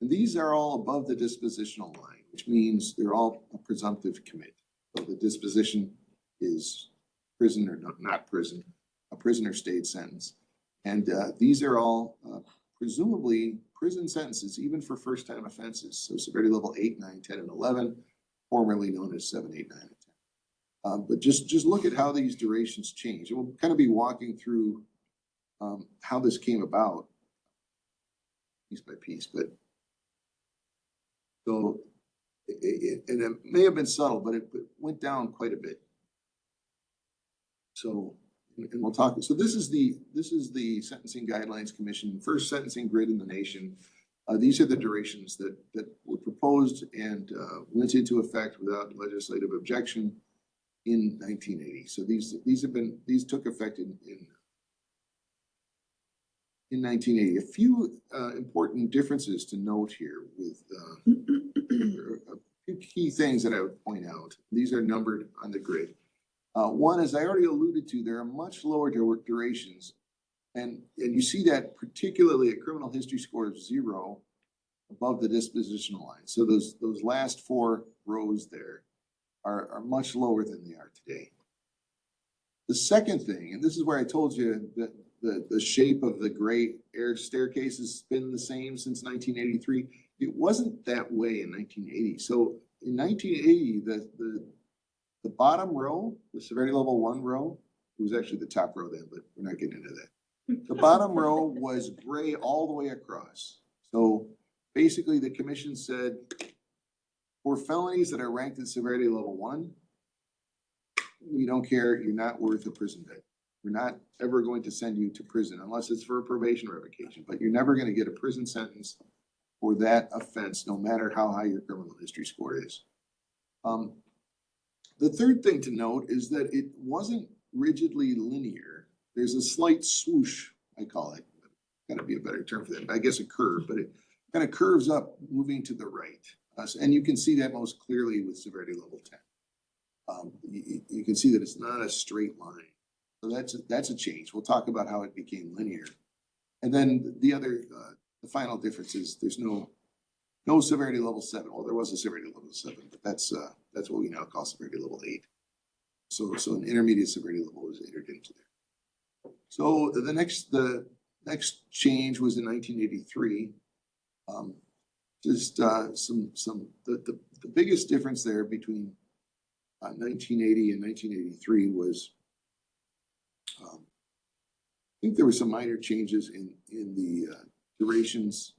And these are all above the dispositional line, which means they're all a presumptive commit. So the disposition is prison or not prison, a prison or state sentence. And these are all presumably prison sentences, even for first-time offenses. So severity level 8, 9, 10, and 11, formerly known as 7, 8, 9, and 10. But just look at how these durations change. And we'll kind of be walking through how this came about piece by piece. But so, and it may have been subtle, but it went down quite a bit. So, and we'll talk. So this is the Sentencing Guidelines Commission, first sentencing grid in the nation. These are the durations that were proposed and went into effect without legislative objection in 1980. So these took effect in 1980. A few important differences to note here with a few key things that I would point out. These are numbered on the grid. One, as I already alluded to, there are much lower durations. And you see that particularly at criminal history score of 0 above the dispositional line. So those last 4 rows there are much lower than they are today. The second thing, and this is where I told you that the shape of the gray air staircase has been the same since 1983. It wasn't that way in 1980. So in 1980, the bottom row, the severity level 1 row, it was actually the top row then, but we're not getting into that. The bottom row was gray all the way across. So basically the commission said, for felonies that are ranked at severity level 1, we don't care, you're not worth a prison bed. We're not ever going to send you to prison unless it's for a probation revocation, but you're never going to get a prison sentence for that offense, no matter how high your criminal history score is. The third thing to note is that it wasn't rigidly linear. There's a slight swoosh, I call it. Gotta be a better term for that. I guess a curve, but it kind of curves up moving to the right. And you can see that most clearly with severity level 10. You can see that it's not a straight line. So that's a change. We'll talk about how it became linear. And then the final difference is there's no severity level 7. Well, there was a severity level 7, but that's what we now call severity level 8. So an intermediate severity level was entered into there. So the next change was in 1983. The biggest difference there between 1980 and 1983 was, I think there were some minor changes in the durations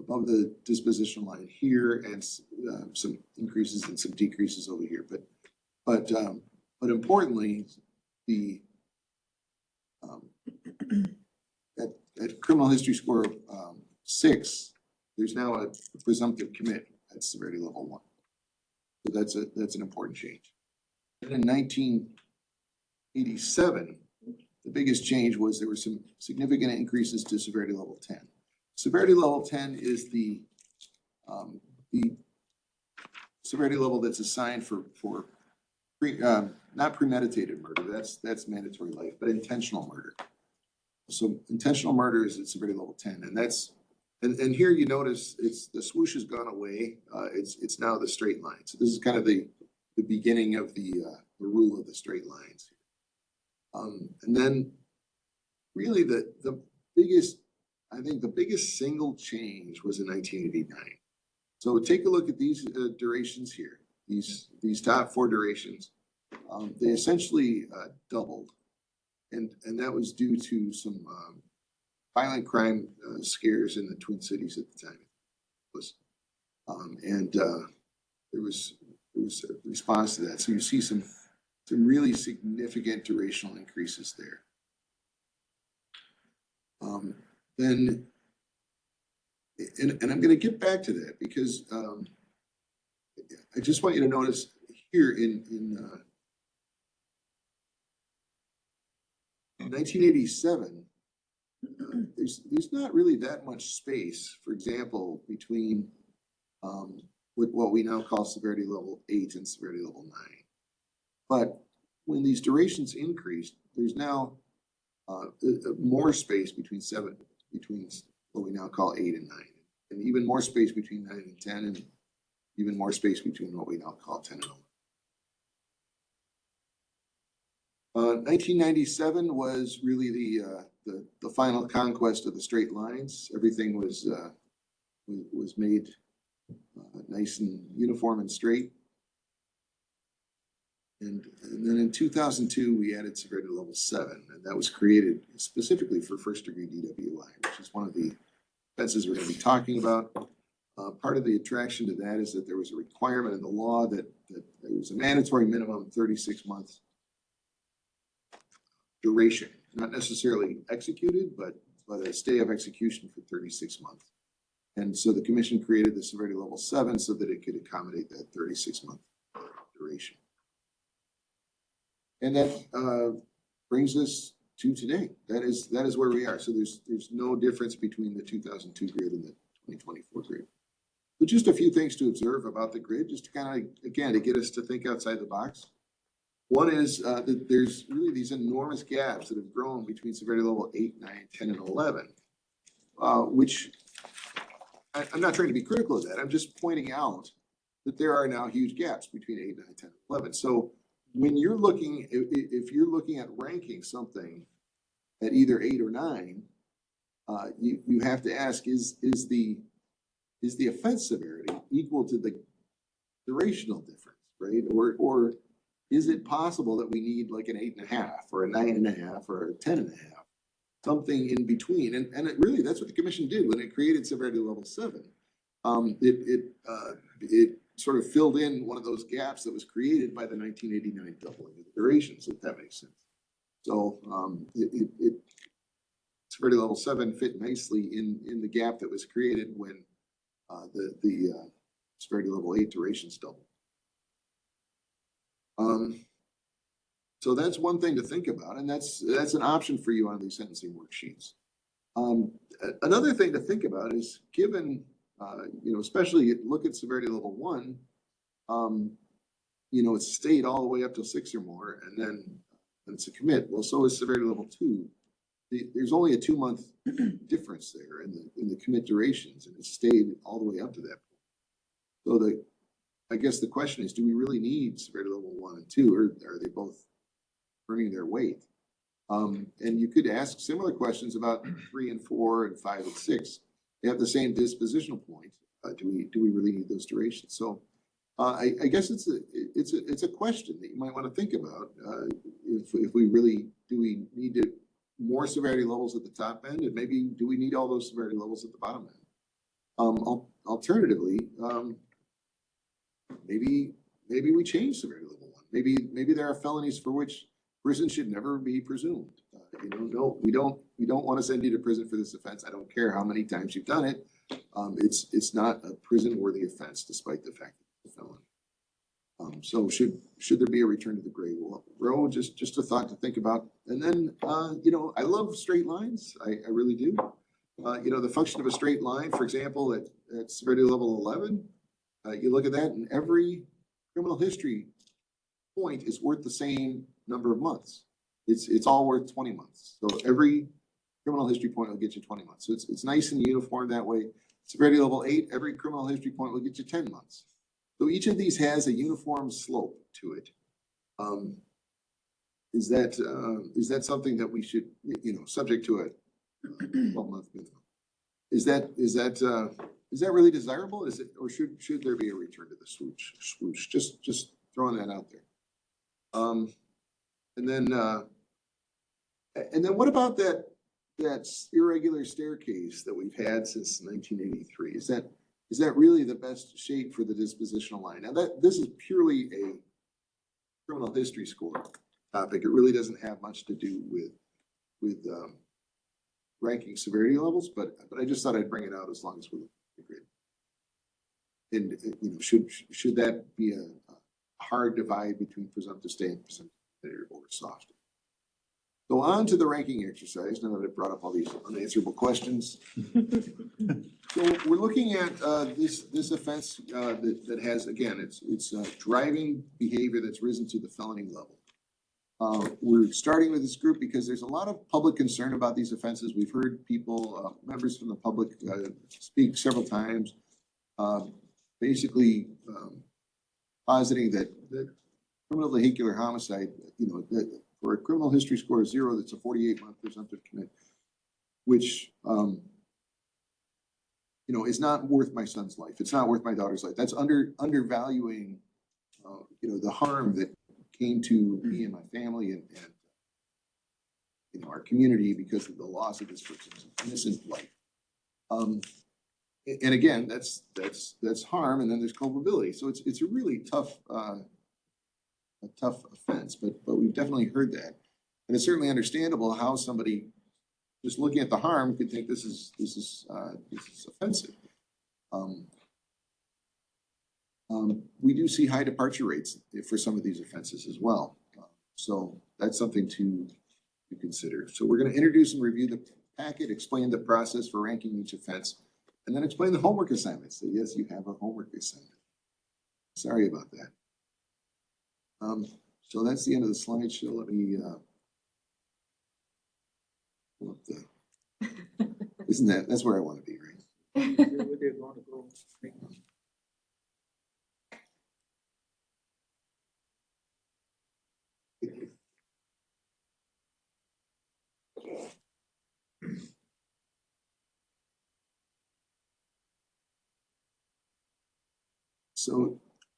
above the dispositional line here, and some increases and some decreases over here. But importantly, the at criminal history score 6, there's now a presumptive commit at severity level 1. So that's an important change. And in 1987, the biggest change was there were some significant increases to severity level 10. Severity level 10 is the severity level that's assigned for not premeditated murder. That's mandatory life, but intentional murder. So intentional murder is at severity level 10, and here you notice the swoosh has gone away. It's now the straight line. So this is kind of the beginning of the rule of the straight lines. And then really the biggest single change was in 1989. So take a look at these durations here. These top 4 durations, they essentially doubled. And that was due to some violent crime scares in the Twin Cities at the time. There was a response to that. So you see some some really significant durational increases there. Then, and I'm going to get back to that because I just want you to notice here in 1987, there's not really that much space, for example, between what we now call severity level 8 and severity level 9. But when these durations increased, there's now more space between what we now call 8 and 9, and even more space between 9 and 10, and even more space between what we now call 10 and 11. 1997 was really the final conquest of the straight lines. Everything was made nice and uniform and straight. And then in 2002, we added severity level 7, and that was created specifically for first degree DWI, which is one of the offenses we're going to be talking about. Part of the attraction to that is that there was a requirement in the law that there was a mandatory minimum 36 months duration, not necessarily executed, but a stay of execution for 36 months. And so the commission created the severity level 7 so that it could accommodate that 36-month duration. And that brings us to today. That is where we are. So there's no difference between the 2002 grid and the 2024 grid. But just a few things to observe about the grid, just to kind of, again, to get us to think outside the box. One is that there's really these enormous gaps that have grown between severity level 8, 9, 10, and 11, which I'm not trying to be critical of that. I'm just pointing out that there are now huge gaps between 8, 9, 10, and 11. So when you're looking, if you're looking at ranking something at either 8 or 9, you have to ask, is the offense severity equal to the durational difference, right? Or is it possible that we need like an 8.5 or a 9.5 or a 10.5, something in between? And it really, that's what the commission did when it created severity level 7. It sort of filled in one of those gaps that was created by the 1989 doubling of the durations, if that makes sense. So severity level 7 fit nicely in the gap that was created when the severity level 8 durations doubled. So that's one thing to think about, and that's an option for you on these sentencing worksheets. Another thing to think about is given, especially look at severity level 1, it's stayed all the way up to 6 or more, and then it's a commit. Well, so is severity level 2. There's only a 2-month difference there in the commit durations, and it stayed all the way up to that point. So I guess the question is, do we really need severity level 1 and 2, or are they both earning their weight? And you could ask similar questions about 3 and 4 and 5 and 6. They have the same dispositional point. Do we really need those durations? So I guess it's a question that you might want to think about. If we really do we need more severity levels at the top end, and maybe do we need all those severity levels at the bottom end? Alternatively, maybe we change severity level 1. Maybe there are felonies for which prison should never be presumed. No, we don't want to send you to prison for this offense. I don't care how many times you've done it. It's not a prison-worthy offense, despite the fact that it's a felony. So should there be a return to the gray road? Just a thought to think about. And then I love straight lines. I really do. The function of a straight line, for example, at severity level 11, you look at that, and every criminal history point is worth the same number of months. It's all worth 20 months. So every criminal history point will get you 20 months. So it's nice and uniform that way. Severity level 8, every criminal history point will get you 10 months. So each of these has a uniform slope to it. Is that something that we should, subject to a 12-month minimum? Is that really desirable? Is it, or should there be a return to the swoosh? Just throwing that out there. And then what about that irregular staircase that we've had since 1983? Is that really the best shape for the dispositional line? Now this is purely criminal history score topic. It really doesn't have much to do with ranking severity levels, but I just thought I'd bring it out as long as we're agreed. And, you know, should that be a hard divide between presumptive stay and presumptive failure or soft? So on to the ranking exercise, now that I've brought up all these unanswerable questions. So we're looking at this offense that has, again, it's driving behavior that's risen to the felony level. We're starting with this group because there's a lot of public concern about these offenses. We've heard people, members from the public speak several times, basically positing that criminal vehicular homicide, you know, that for a criminal history score of 0, that's a 48-month presumptive commit, which, you know, is not worth my son's life. It's not worth my daughter's life. That's undervaluing, you know, the harm that came to me and my family and you know, our community because of the loss of this person's innocent life. And again, that's harm, and then there's culpability. So it's a really tough offense, but we've definitely heard that, and it's certainly understandable how somebody just looking at the harm could think this is offensive. We do see high departure rates for some of these offenses as well, so that's something to consider. So we're going to introduce and review the packet, explain the process for ranking each offense, and then explain the homework assignment. So yes, you have a homework assignment. Sorry about that. So that's the end of the slideshow. Let me pull up that's where I want to be, right?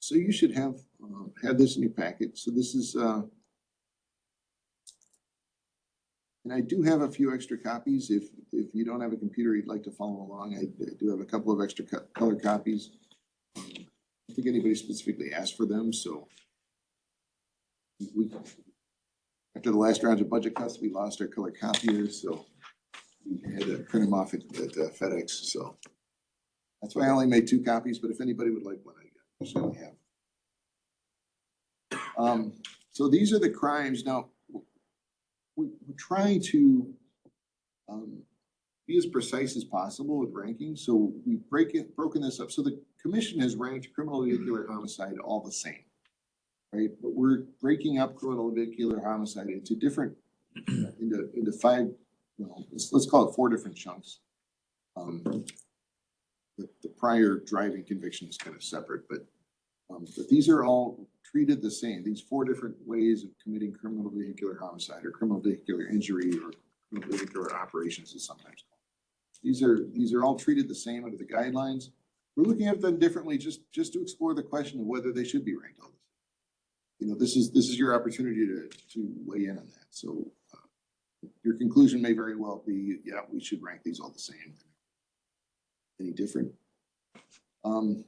So you should have this in your packet. So this is, and I do have a few extra copies. If you don't have a computer, you'd like to follow along, I do have a couple of extra color copies. I don't think anybody specifically asked for them, so we after the last round of budget cuts, we lost our color copiers, so we had to print them off at FedEx. So that's why I only made 2 copies. But if anybody would like one, I certainly have. So these are the crimes. Now, we're trying to be as precise as possible with ranking. So we've broken this up. So the commission has ranked criminal vehicular homicide all the same, right? But we're breaking up criminal vehicular homicide into different, into 5, well, let's call it 4 different chunks. The prior driving conviction is kind of separate, but these are all treated the same. These 4 different ways of committing criminal vehicular homicide or criminal vehicular injury or criminal vehicular operations is sometimes called. These are all treated the same under the guidelines. We're looking at them differently just to explore the question of whether they should be ranked all the same. You know, this is your opportunity to weigh in on that. So your conclusion may very well be, yeah, we should rank these all the same. Any different? And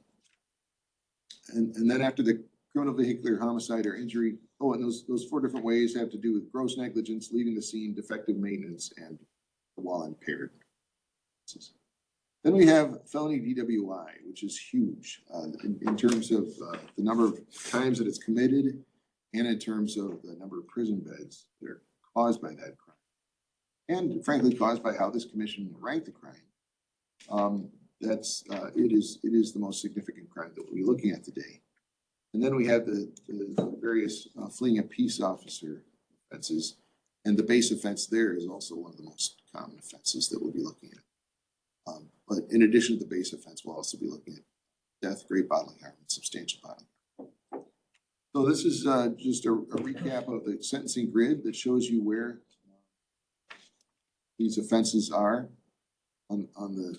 then after the criminal vehicular homicide or injury, and those 4 different ways have to do with gross negligence, leaving the scene, defective maintenance, and while impaired. Then we have felony DWI, which is huge in terms of the number of times that it's committed and in terms of the number of prison beds that are caused by that crime. And frankly, caused by how this commission ranked the crime. It is the most significant crime that we'll be looking at today. And then we have the various fleeing a peace officer offenses, and the base offense there is also one of the most common offenses that we'll be looking at. But in addition to the base offense, we'll also be looking at death, great bodily harm, and substantial bodily harm. So this is just a recap of the sentencing grid that shows you where these offenses are on the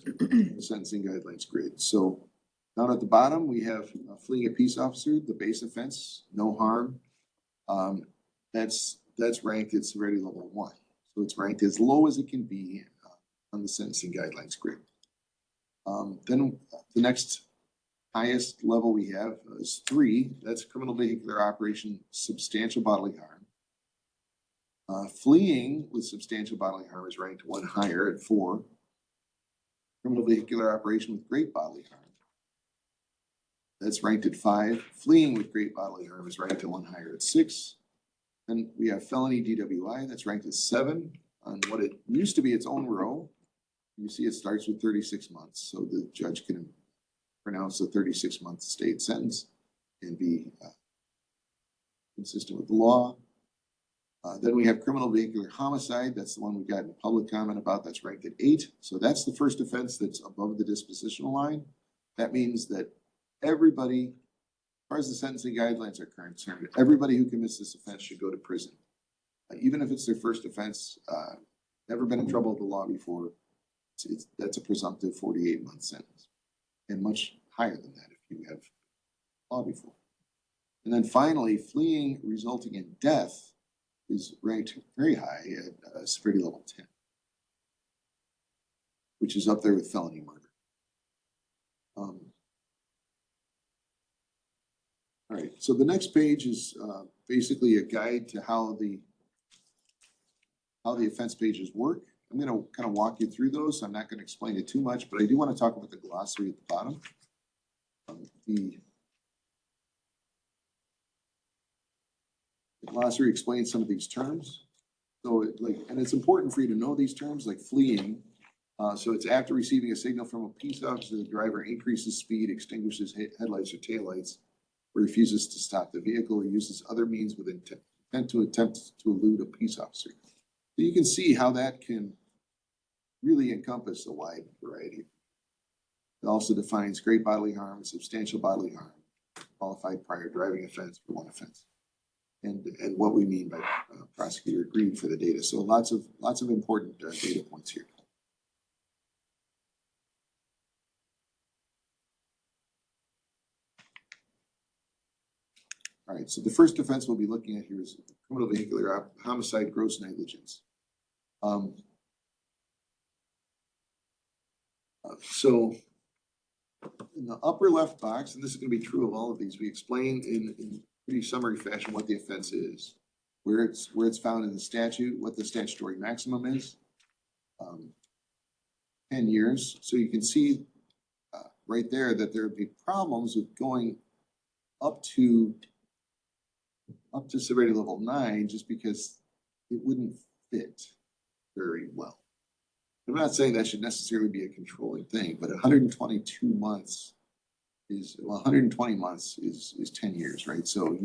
sentencing guidelines grid. So down at the bottom, we have fleeing a peace officer, the base offense, no harm. That's ranked at severity level 1. So it's ranked as low as it can be on the sentencing guidelines grid. Then the next highest level we have is 3. That's criminal vehicular operation, substantial bodily harm. Fleeing with substantial bodily harm is ranked 1 higher at 4. Criminal vehicular operation with great bodily harm, that's ranked at 5. Fleeing with great bodily harm is ranked at 1 higher at 6. Then we have felony DWI, that's ranked at 7 on what it used to be its own row. You see it starts with 36 months, so the judge can pronounce a 36-month state sentence and be consistent with the law. Then we have criminal vehicular homicide. That's the one we got in public comment about. That's ranked at 8. So that's the first offense that's above the dispositional line. That means that everybody, as far as the sentencing guidelines are concerned, everybody who commits this offense should go to prison. Even if it's their first offense, never been in trouble with the law before, that's a presumptive 48-month sentence. And much higher than that if you have law before. And then finally, fleeing resulting in death is ranked very high at severity level 10, which is up there with felony murder. All right, so the next page is basically a guide to how the offense pages work. I'm going to kind of walk you through those. I'm not going to explain it too much, but I do want to talk about the glossary at the bottom. The glossary explains some of these terms. So and it's important for you to know these terms, like fleeing. So it's after receiving a signal from a police officer, the driver increases speed, extinguishes headlights or taillights, or refuses to stop the vehicle, or uses other means with intent to attempt to elude a police officer. So you can see how that can really encompass a wide variety. It also defines great bodily harm, substantial bodily harm, qualified prior driving offense for 1 offense, and what we mean by prosecutor agreed for the data. So lots of important data points here. All right, so the first offense we'll be looking at here is criminal vehicular homicide, gross negligence. So in the upper left box, and this is going to be true of all of these, we explain in pretty summary fashion what the offense is, where it's found in the statute, what the statutory maximum is, 10 years. So you can see right there that there would be problems with going up to severity level 9 just because it wouldn't fit very well. I'm not saying that should necessarily be a controlling thing, but 122 months is, well, 120 months is 10 years, right? So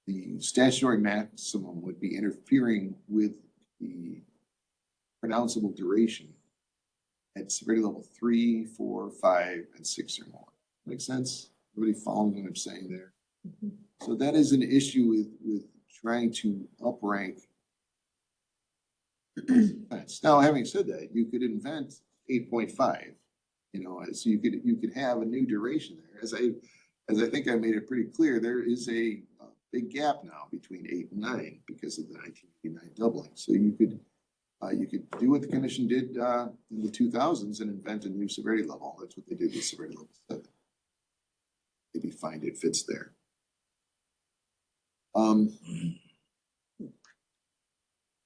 the statutory maximum would be interfering with the pronounceable duration at severity level 3, 4, 5, and 6 or more. Make sense? Everybody following what I'm saying there? Mm-hmm. So that is an issue with trying to uprank. Now, having said that, you could invent 8.5, so you could have a new duration there. As I think I made it pretty clear, there is a big gap now between 8 and 9 because of the 1989 doubling. So you could do what the commission did in the 2000s and invent a new severity level. That's what they did with severity level 7. They defined it fits there.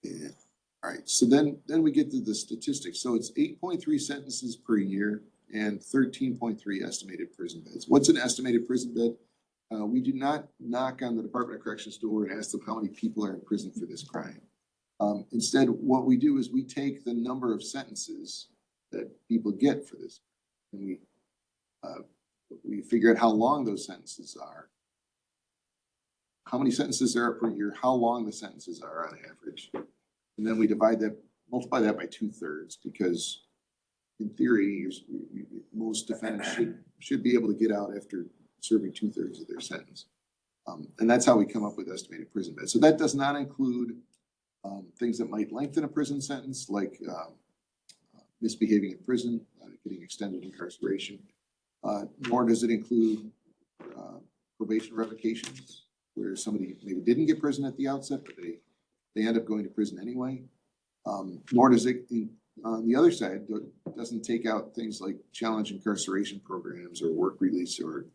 Yeah. All right, so then we get to the statistics. So it's 8.3 sentences per year and 13.3 estimated prison beds. What's an estimated prison bed? We do not knock on the Department of Corrections door and ask them how many people are in prison for this crime. Instead, what we do is we take the number of sentences that people get for this, and we figure out how long those sentences are, how many sentences there are per year, how long the sentences are on average. And then we multiply that by 2/3, because in theory, most defendants should be able to get out after serving 2/3 of their sentence. And that's how we come up with estimated prison beds. So that does not include things that might lengthen a prison sentence, like misbehaving in prison, getting extended incarceration, nor does it include probation revocations, where somebody maybe didn't get prison at the outset, but they end up going to prison anyway. Nor does it on the other side, doesn't take out things like challenge incarceration programs or work release or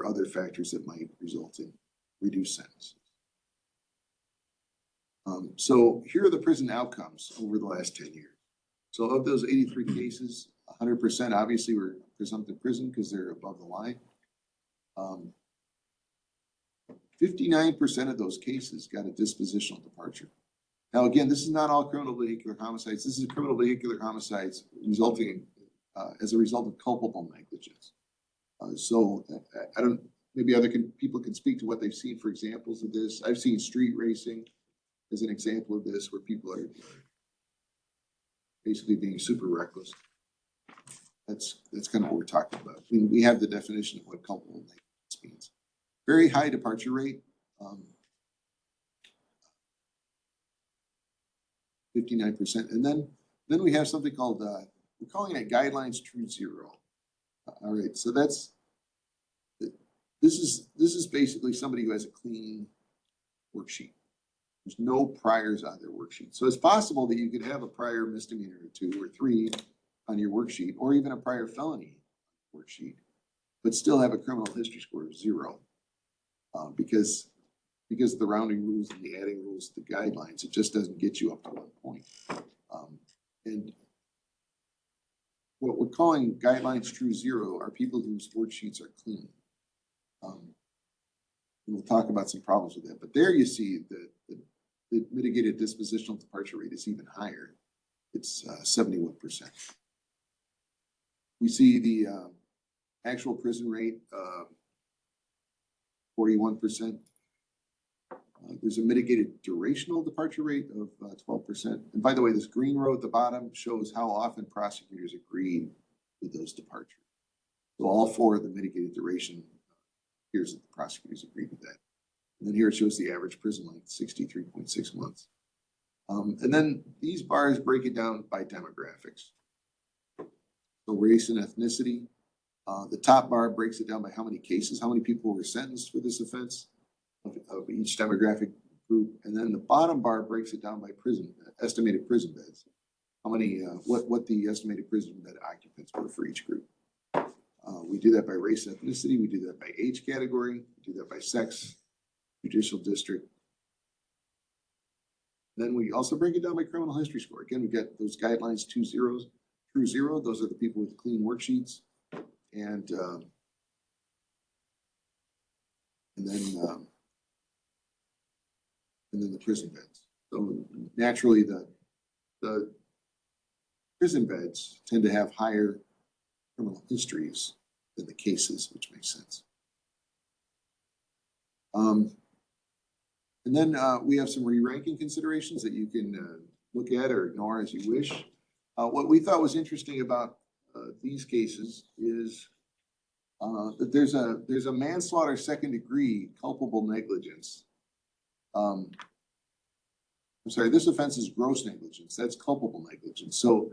other factors that might result in reduced sentences. So here are the prison outcomes over the last 10 years. So of those 83 cases, 100% obviously were presumptive prison because they're above the line. 59% of those cases got a dispositional departure. Now, again, this is not all criminal vehicular homicides. This is criminal vehicular homicides resulting as a result of culpable negligence. So I don't, maybe other people can speak to what they've seen for examples of this. I've seen street racing as an example of this, where people are basically being super reckless. That's kind of what we're talking about. I mean, we have the definition of what culpable negligence means. Very high departure rate. 59%. And then we have something called, we're calling it guidelines true zero. All right, so this is basically somebody who has a clean worksheet. There's no priors on their worksheet. So it's possible that you could have a prior misdemeanor or 2 or 3 on your worksheet, or even a prior felony worksheet, but still have a criminal history score of 0. Because of the rounding rules and the adding rules to the guidelines, it just doesn't get you up to 1 point. And what we're calling guidelines true 0 are people whose worksheets are clean. And we'll talk about some problems with that. But there you see the mitigated dispositional departure rate is even higher. It's 71%. We see the actual prison rate, 41%. There's a mitigated durational departure rate of 12%. And by the way, this green row at the bottom shows how often prosecutors agreed with those departures. So all 4 of the mitigated duration appears that the prosecutors agreed with that. And then here it shows the average prison length, 63.6 months. And then these bars break it down by demographics. So race and ethnicity. The top bar breaks it down by how many cases, how many people were sentenced for this offense of each demographic group. And then the bottom bar breaks it down by estimated prison beds. How many, what the estimated prison bed occupants were for each group. We do that by race and ethnicity. We do that by age category. We do that by sex, judicial district. Then we also break it down by criminal history score. Again, we get those guidelines true 0. Those are the people with clean worksheets. And then the prison beds. So naturally, the prison beds tend to have higher criminal histories than the cases, which makes sense. And then we have some re-ranking considerations that you can look at or ignore as you wish. What we thought was interesting about these cases is that there's a manslaughter second degree culpable negligence. I'm sorry, this offense is gross negligence. That's culpable negligence. So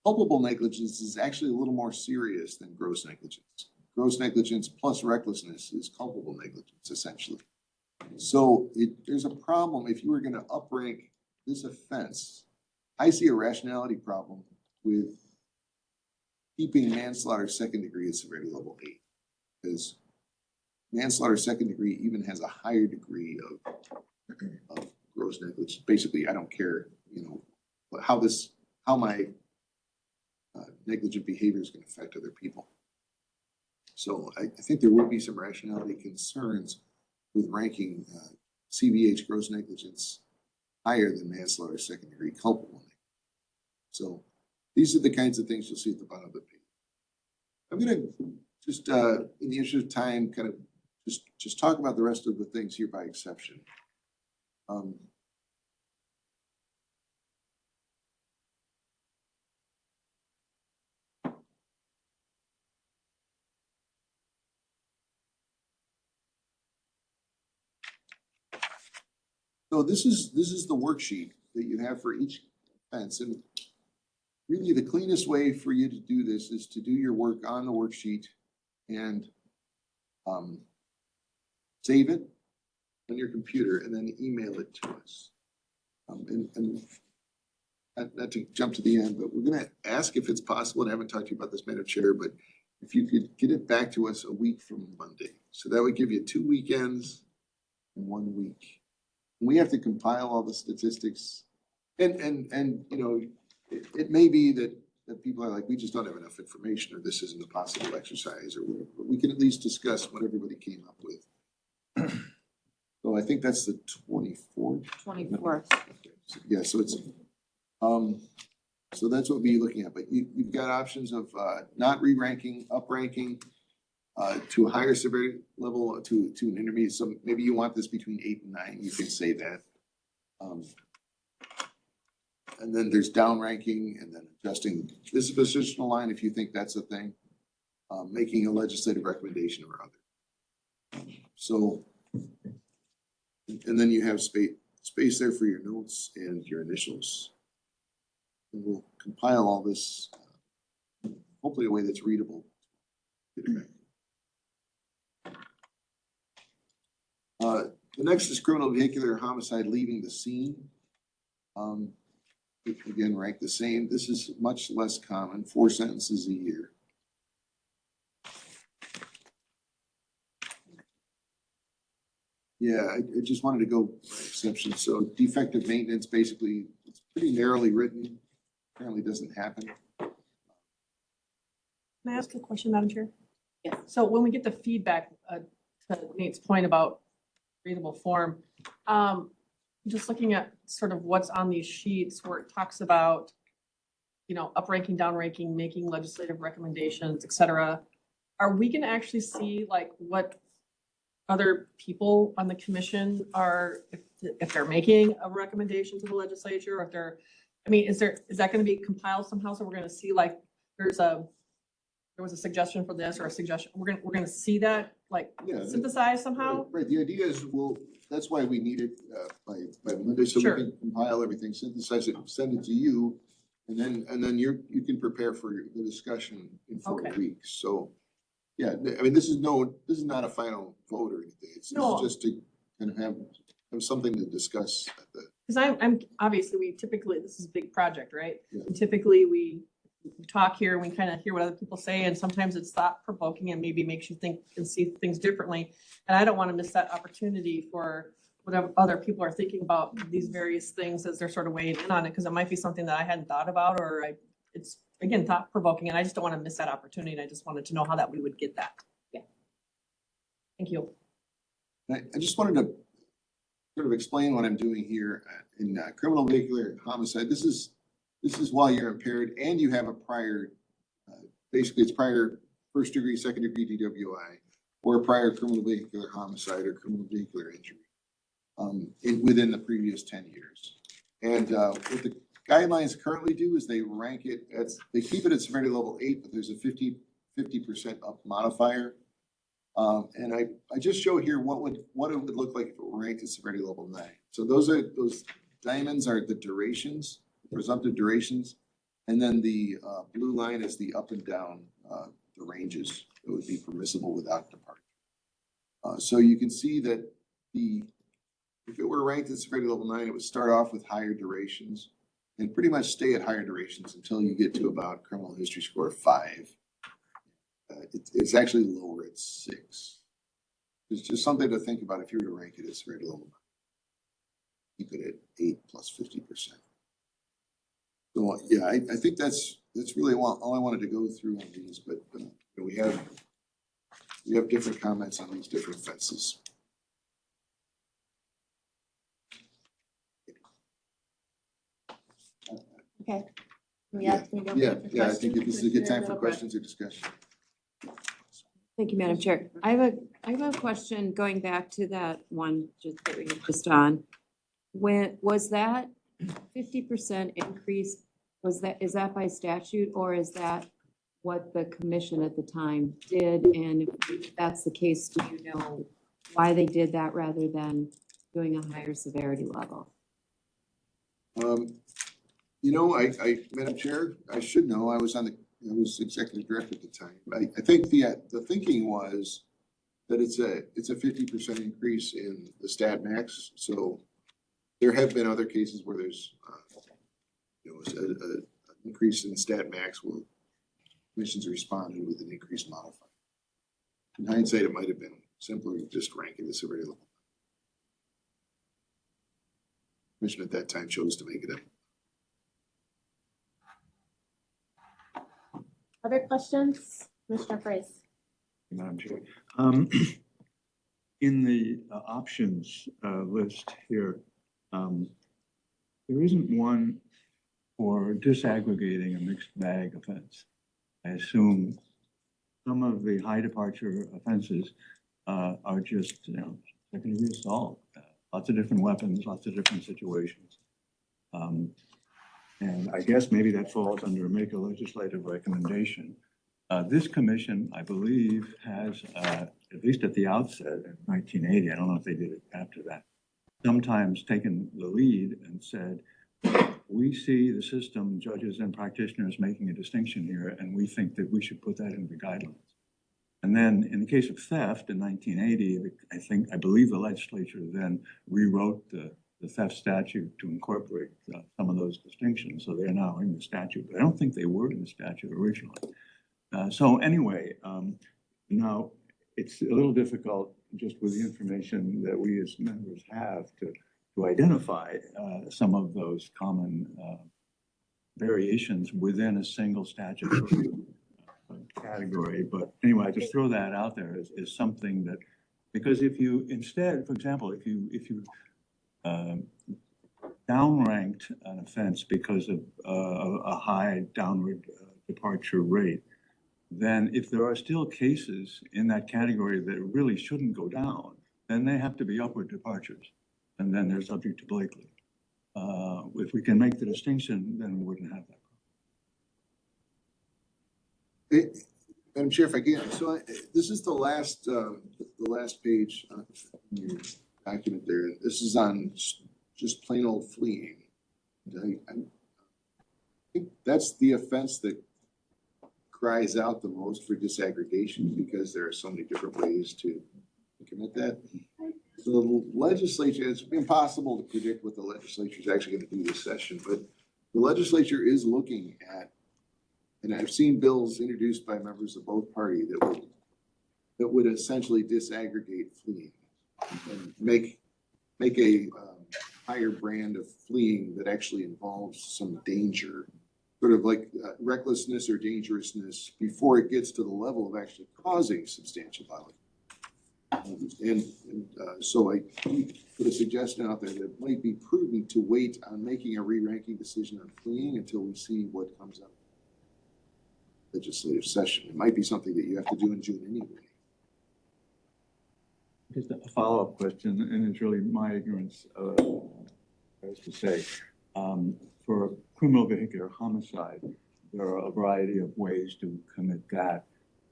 culpable negligence is actually a little more serious than gross negligence. Gross negligence plus recklessness is culpable negligence, essentially. So there's a problem if you were going to uprank this offense. I see a rationality problem with keeping manslaughter second degree at severity level 8, because manslaughter second degree even has a higher degree of gross negligence. Basically, I don't care, how my negligent behavior is going to affect other people. So I think there will be some rationality concerns with ranking CVH gross negligence higher than manslaughter second degree culpable negligence. So these are the kinds of things you'll see at the bottom of the page. I'm going to just, in the interest of time, kind of just talk about the rest of the things here by exception. So this is the worksheet that you have for each offense, and really the cleanest way for you to do this is to do your work on the worksheet and save it on your computer and then email it to us. And not to jump to the end, but we're gonna ask if it's possible, and I haven't talked to you about this, Madam Chair, but if you could get it back to us a week from Monday. So that would give you 2 weekends in 1 week. We have to compile all the statistics. And, you know, it may be that people are like, we just don't have enough information, or this isn't a possible exercise, or whatever. But we can at least discuss what everybody came up with. So I think that's the 24th. 24th. Yeah, so it's, so that's what we'll be looking at, but you've got options of, not re-ranking, up-ranking, to a higher severity level, to an intermediate, so maybe you want this between 8 and 9, you can say that. And then there's down ranking, and then adjusting this positional line if you think that's a thing, making a legislative recommendation or other. So, and then you have space there for your notes and your initials. And we'll compile all this, hopefully in a way that's readable. The next is criminal vehicular homicide leaving the scene. Again, ranked the same. This is much less common, 4 sentences a year. Yeah, I just wanted to go by exception. So defective maintenance, basically, it's pretty narrowly written. Apparently doesn't happen. Can I ask a question, Madam Chair? Yes. So when we get the feedback, to Nate's point about readable form, just looking at sort of what's on these sheets where it talks about, you know, up-ranking, down-ranking, making legislative recommendations, et cetera, are we gonna actually see like what other people on the commission are, if they're making a recommendation to the legislature, or if they're, I mean, is that gonna be compiled somehow? So we're gonna see like, there was a suggestion for this or a suggestion, we're gonna see that like Yeah, synthesized somehow? Right, the idea is, that's why we need it by Monday, so we Sure. can compile everything, synthesize it, send it to you. And then you can prepare for the discussion in 4 Okay. weeks, so. Yeah, I mean, this is not a final vote or anything, it's No. just to kind of have something to discuss at the. Because I'm, obviously, we typically, this is a big project, right? Yeah. And typically, we talk here, we kind of hear what other people say, and sometimes it's thought provoking and maybe makes you think and see things differently. And I don't want to miss that opportunity for whatever other people are thinking about these various things as they're sort of weighing in on it, because it might be something that I hadn't thought about, or it's, again, thought provoking, and I just don't want to miss that opportunity, and I just wanted to know how that we would get that. Yeah. Thank you. I just wanted to sort of explain what I'm doing here in criminal vehicular homicide. This is while you're impaired and you have a prior, basically it's prior first degree, second degree DWI, or a prior criminal vehicular homicide or criminal vehicular injury within the previous 10 years. And what the guidelines currently do is they rank it they keep it at severity level 8, but there's a 50% up modifier. And I just show here what it would look like if it were ranked at severity level 9. So those diamonds are the durations, presumptive durations. And then the blue line is the up and down, the ranges that would be permissible without departure. So you can see that if it were ranked at severity level 9, it would start off with higher durations and pretty much stay at higher durations until you get to about criminal history score 5. It's actually lower at 6. It's just something to think about if you were to rank it at severity level 9. Keep it at 8 plus 50%. So yeah, I think that's really all I wanted to go through on these, but we have different comments on these different offenses. Okay. Yeah, I think this is a good time for questions or discussion. Thank you, Madam Chair. I have a question going back to that one that we were just on. Was that 50% increase, is that by statute, or is that what the commission at the time did? And if that's the case, do you know why they did that rather than doing a higher severity level? Madam Chair, I should know. I was executive director at the time. I think the thinking was that it's a 50% increase in the stat max. So there have been other cases where there's an increase in stat max will, commissions responded with an increased modifier. In hindsight, it might have been simpler just ranking the severity level. Commission at that time chose to make it a Other questions? Commissioner Price? Madam Chair. In the options list here, there isn't one for disaggregating a mixed bag offense. I assume some of the high departure offenses are just, second-degree assault, lots of different weapons, lots of different situations. And I guess maybe that falls under make a legislative recommendation. This commission, I believe, has, at least at the outset in 1980, I don't know if they did it after that, sometimes taken the lead and said, we see the system, judges and practitioners making a distinction here, and we think that we should put that in the guidelines. And then in the case of theft in 1980, I believe the legislature then rewrote the theft statute to incorporate some of those distinctions. So they're now in the statute, but I don't think they were in the statute originally. So anyway, now it's a little difficult just with the information that we as members have to identify some of those common variations within a single statutory category. But anyway, I just throw that out there as something that, because if you instead, for example, if you downranked an offense because of a high downward departure rate, then if there are still cases in that category that really shouldn't go down, then they have to be upward departures. And then they're subject to Blakely. If we can make the distinction, then we wouldn't have that. Madam Chair, if I can, so this is the last page in your document there. This is on just plain old fleeing. I think that's the offense that cries out the most for disaggregation because there are so many different ways to commit that. So the legislature, it's impossible to predict what the legislature is actually going to do this session, but the legislature is looking at, and I've seen bills introduced by members of both parties that would essentially disaggregate fleeing and make a higher brand of fleeing that actually involves some danger, sort of like recklessness or dangerousness before it gets to the level of actually causing substantial violence. So I put a suggestion out there that it might be prudent to wait on making a re-ranking decision on fleeing until we see what comes out of the legislative session. It might be something that you have to do in June anyway. Just a follow-up question, and it's really my ignorance, as to say, for criminal vehicular homicide, there are a variety of ways to commit that.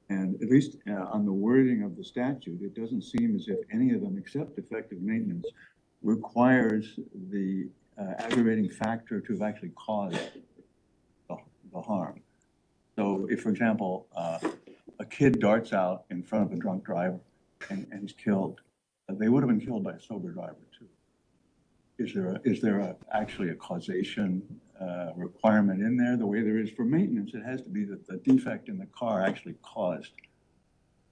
And at least on the wording of the statute, it doesn't seem as if any of them, except effective maintenance, requires the aggravating factor to have actually caused the harm. So if, for example, a kid darts out in front of a drunk driver and is killed, they would have been killed by a sober driver too. Is there actually a causation requirement in there? The way there is for maintenance, it has to be that the defect in the car actually caused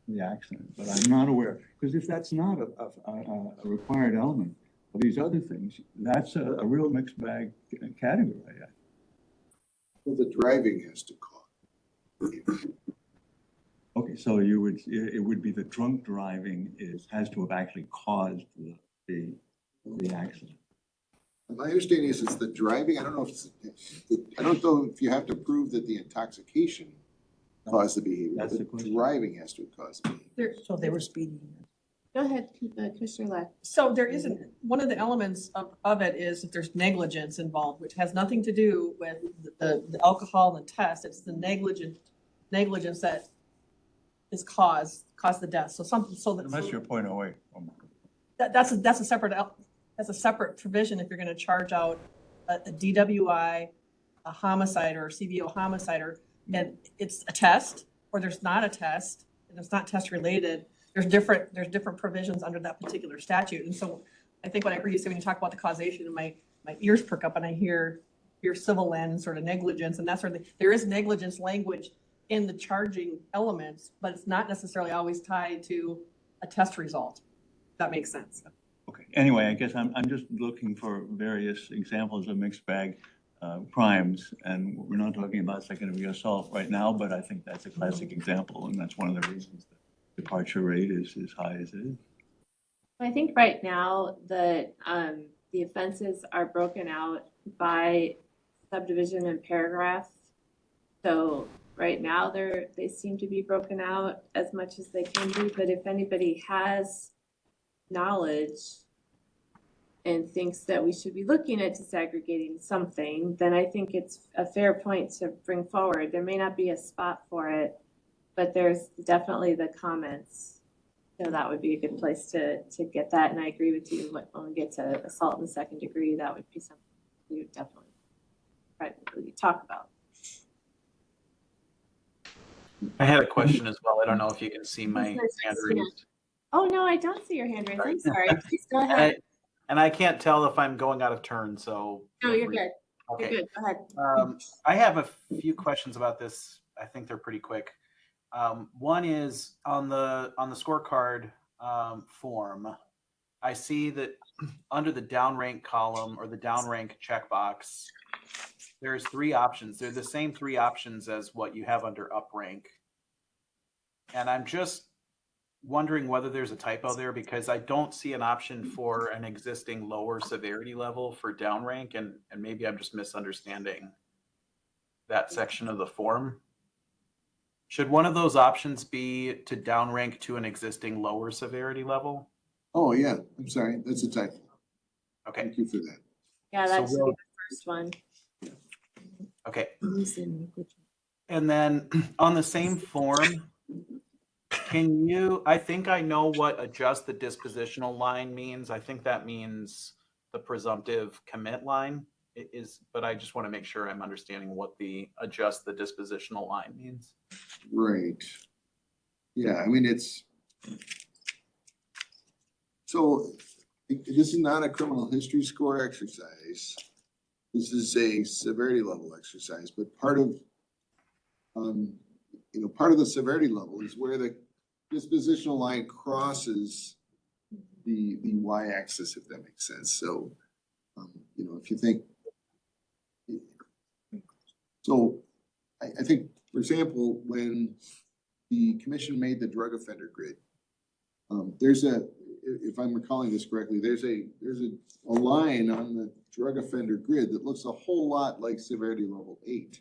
the accident. But I'm not aware, because if that's not a required element of these other things, that's a real mixed bag category. Well, the driving has to cause. Okay, so it would be the drunk driving has to have actually caused the accident. My understanding is it's the driving. I don't know if you have to prove that the intoxication caused the behavior. That's the question. Driving has to have caused the behavior. So they were speeding. Go ahead, Commissioner Ladd. So there isn't, one of the elements of it is that there's negligence involved, which has nothing to do with the alcohol and test. It's the negligence that is caused the death. So something, Unless you're .08. That's a separate provision if you're going to charge out a DWI, a homicide or a CVO homicide, and it's a test or there's not a test and it's not test related. There's different provisions under that particular statute. And so I think what I heard you say when you talk about the causation, and my ears perk up and I hear your civil end sort of negligence and that sort of thing. There is negligence language in the charging elements, but it's not necessarily always tied to a test result. That makes sense. Okay, anyway, I guess I'm just looking for various examples of mixed bag crimes. And we're not talking about second-degree assault right now, but I think that's a classic example. And that's one of the reasons the departure rate is as high as it is. I think right now the offenses are broken out by subdivision and paragraph. So right now they seem to be broken out as much as they can be, but if anybody has knowledge and thinks that we should be looking at disaggregating something, then I think it's a fair point to bring forward. There may not be a spot for it, but there's definitely the comments. So that would be a good place to get that. And I agree with you, when we get to assault in the second degree, that would be something we would definitely probably talk about. I had a question as well. I don't know if you can see my hand raised. Oh, no, I don't see your hand raised. I'm sorry. Please go And ahead. I can't tell if I'm going out of turn, so. No, feel you're free. good. Okay. You're good. Go ahead. I have a few questions about this. I think they're pretty quick. One is on the scorecard form. I see that under the downrank column or the downrank checkbox, there's 3 options. They're the same 3 options as what you have under uprank. And I'm just wondering whether there's a typo there, because I don't see an option for an existing lower severity level for downrank, and maybe I'm just misunderstanding that section of the form. Should one of those options be to downrank to an existing lower severity level? Oh, yeah, I'm sorry, that's a typo. Okay. Thank you for that. Yeah, So that should be we'll- the first one. Okay. And then on the same form, can you, I think I know what adjust the dispositional line means. I think that means the presumptive commit line is, but I just want to make sure I'm understanding what the adjust the dispositional line means. Right. Yeah, I mean, so this is not a criminal history score exercise. This is a severity level exercise, but part of the severity level is where the dispositional line crosses the y-axis, if that makes sense. So, if you think, so I think, for example, when the commission made the drug offender grid, there's if I'm recalling this correctly, there's a line on the drug offender grid that looks a whole lot like severity level 8.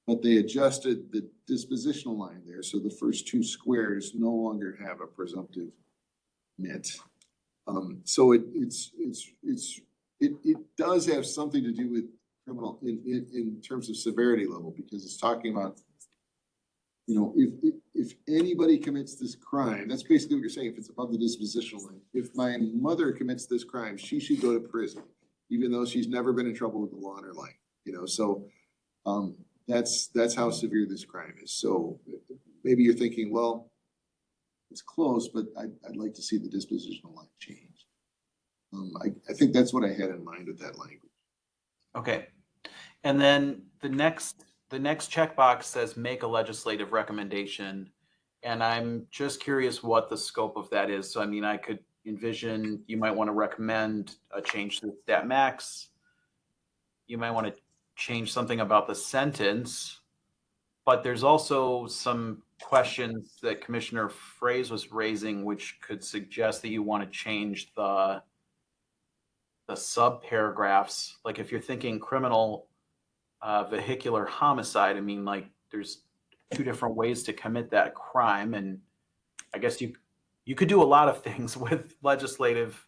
But they adjusted the dispositional line there, so the first 2 squares no longer have a presumptive net. So it does have something to do with criminal in terms of severity level, because it's talking about, if anybody commits this crime, that's basically what you're saying. If it's above the dispositional line, if my mother commits this crime, she should go to prison, even though she's never been in trouble with the law in her life. So. That's how severe this crime is. So maybe you're thinking, well, it's close, but I'd like to see the dispositional line change. I think that's what I had in mind with that language. Okay. And then the next checkbox says make a legislative recommendation. And I'm just curious what the scope of that is. So, I mean, I could envision you might want to recommend a change to the stat max. You might want to change something about the sentence, but there's also some questions that Commissioner Fraze was raising, which could suggest that you want to change the sub paragraphs. Like if you're thinking criminal vehicular homicide, I mean, like there's 2 different ways to commit that crime, and I guess you could do a lot of things with legislative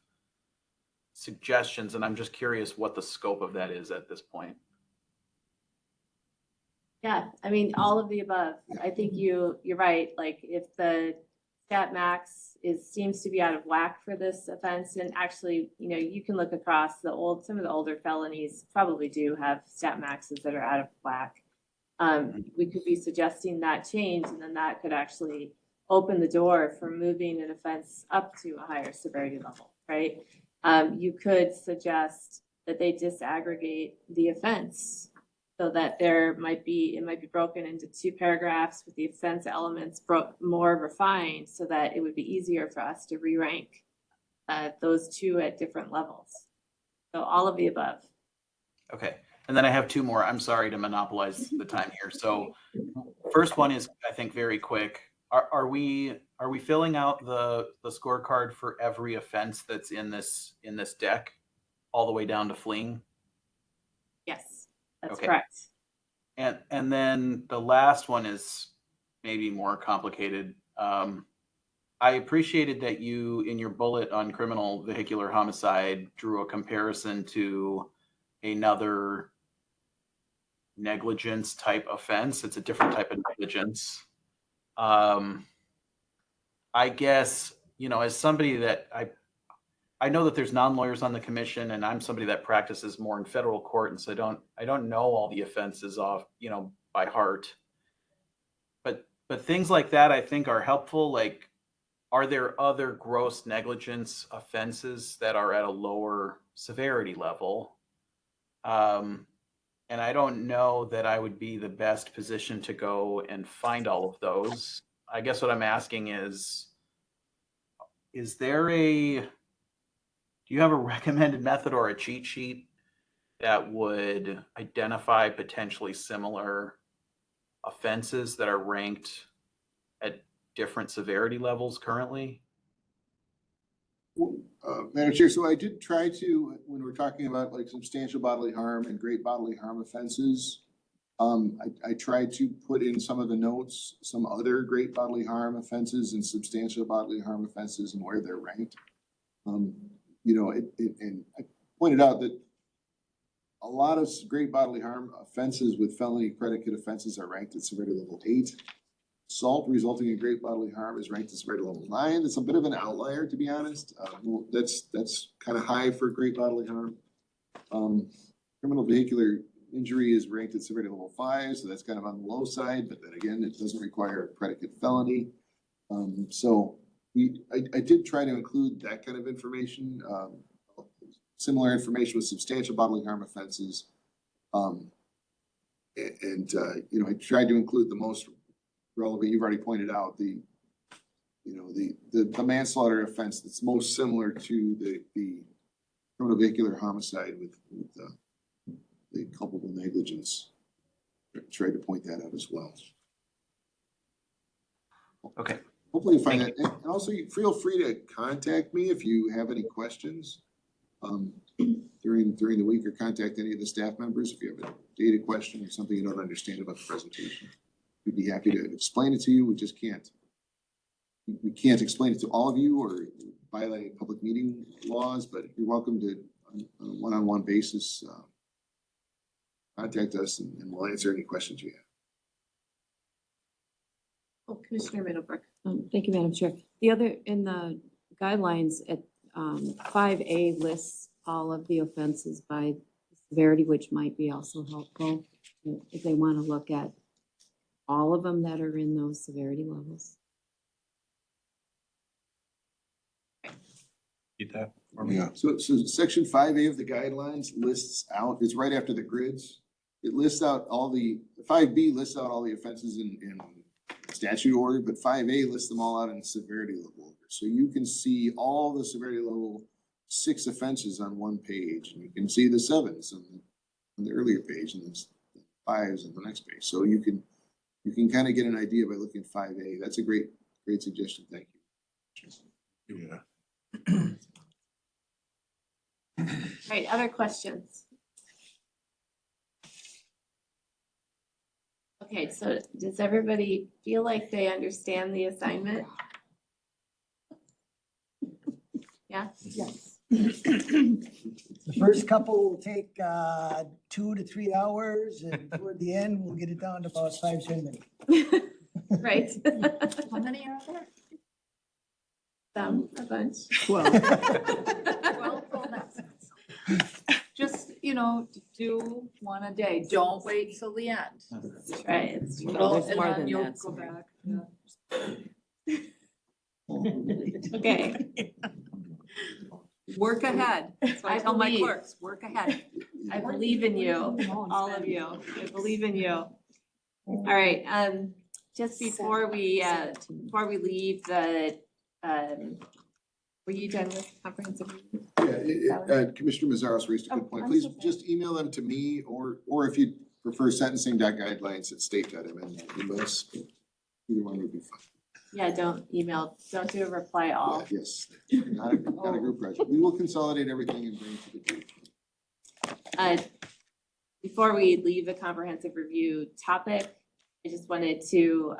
suggestions, and I'm just curious what the scope of that is at this point. Yeah, I mean, all of the above. I think you're right. Like if the stat max seems to be out of whack for this offense, and actually, you can look across some of the older felonies probably do have stat maxes that are out of whack. We could be suggesting that change, and then that could actually open the door for moving an offense up to a higher severity level, right? You could suggest that they disaggregate the offense so that it might be broken into 2 paragraphs with the offense elements more refined so that it would be easier for us to re-rank those 2 at different levels. So all of the above. Okay, and then I have 2 more. I'm sorry to monopolize the time here. So first one is, I think, very quick. Are we filling out the scorecard for every offense that's in this deck, all the way down to fleeing? Yes, that's Okay. correct. And then the last one is maybe more complicated. I appreciated that you, in your bullet on criminal vehicular homicide, drew a comparison to another negligence type offense. It's a different type of negligence. I guess, as somebody that I know that there's non-lawyers on the commission, and I'm somebody that practices more in federal court, and so I don't know all the offenses off, by heart. But things like that I think are helpful. Like, are there other gross negligence offenses that are at a lower severity level? And I don't know that I would be the best position to go and find all of those. I guess what I'm asking is do you have a recommended method or a cheat sheet that would identify potentially similar offenses that are ranked at different severity levels currently? Madam Chair, so I did try to, when we're talking about like substantial bodily harm and great bodily harm offenses, I tried to put in some of the notes, some other great bodily harm offenses and substantial bodily harm offenses and where they're ranked. And I pointed out that a lot of great bodily harm offenses with felony predicate offenses are ranked at severity level 8. Assault resulting in great bodily harm is ranked at severity level 9. That's a bit of an outlier, to be honest. That's kind of high for great bodily harm. Criminal vehicular injury is ranked at severity level 5, so that's kind of on the low side, but then again, it doesn't require a predicate felony. So I did try to include that kind of information, similar information with substantial bodily harm offenses. I tried to include the most relevant. You've already pointed out the manslaughter offense that's most similar to the criminal vehicular homicide with the culpable negligence. I tried to point that out as well. Okay. Hopefully you find that. And also feel free to contact me if you have any questions during the week, or contact any of the staff members if you have a data question or something you don't understand about the presentation. We'd be happy to explain it to you. We just can't. We can't explain it to all of you or violate public meeting laws, but you're welcome to, on a one-on-one basis, contact us and we'll answer any questions you have. Oh, Commissioner Middlebrook. Thank you, Madam Chair. The other, in the guidelines at 5A lists all of the offenses by severity, which might be also helpful if they want to look at all of them that are in those severity levels. Eat that. Yeah, so section 5A of the guidelines lists out, it's right after the grids. It lists out 5B lists out all the offenses in statute order, but 5A lists them all out in severity level order. So you can see all the severity level 6 offenses on one page, and you can see the 7s on the earlier page and the 5s on the next page. So you can kind of get an idea by looking at 5A. That's a great suggestion. Thank you. Yeah. All right, other questions? Okay, so does everybody feel like they understand the assignment? Yeah? Yes. The first couple will take 2 to 3 hours, and toward the end, we'll get it down to about 5-10 minutes. Right. How many are there? Some, a bunch. 12. 12 full lessons. Just, do one a day. Don't wait till the end. That's right. It's true. Well, there's And more then than you'll that, go so- back. Okay. Work ahead. I tell my clerks, work ahead. I believe in you, all of you. I believe in you. All right, just before we leave the, were you done with comprehensive? review? Yeah, Commissioner Mazzaros raised a Oh, good point. I'm Please so sorry. just email them to me or if you prefer sentencing.guidelines@state.mn. Either one would be fine. Yeah, don't email, don't do a reply all. Yeah, yes, not a group project. We will consolidate everything and bring it to the group. Before we leave the comprehensive review topic, I just wanted to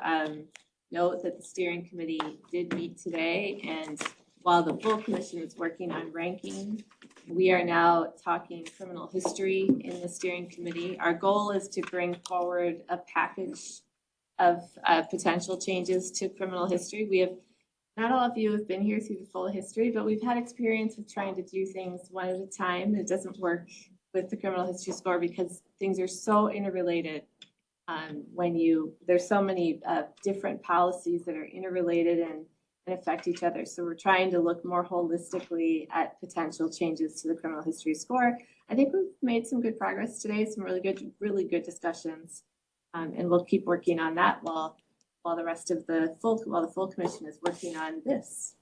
note that the steering committee did meet today, and while the full commission is working on ranking, we are now talking criminal history in the steering committee. Our goal is to bring forward a package of potential changes to criminal history. We have, not all of you have been here through the full history, but we've had experience with trying to do things one at a time. It doesn't work with the criminal history score because things are so interrelated. There's so many different policies that are interrelated and affect each other. So we're trying to look more holistically at potential changes to the criminal history score. I think we've made some good progress today, some really good discussions. And we'll keep working on that while the full commission is working on this.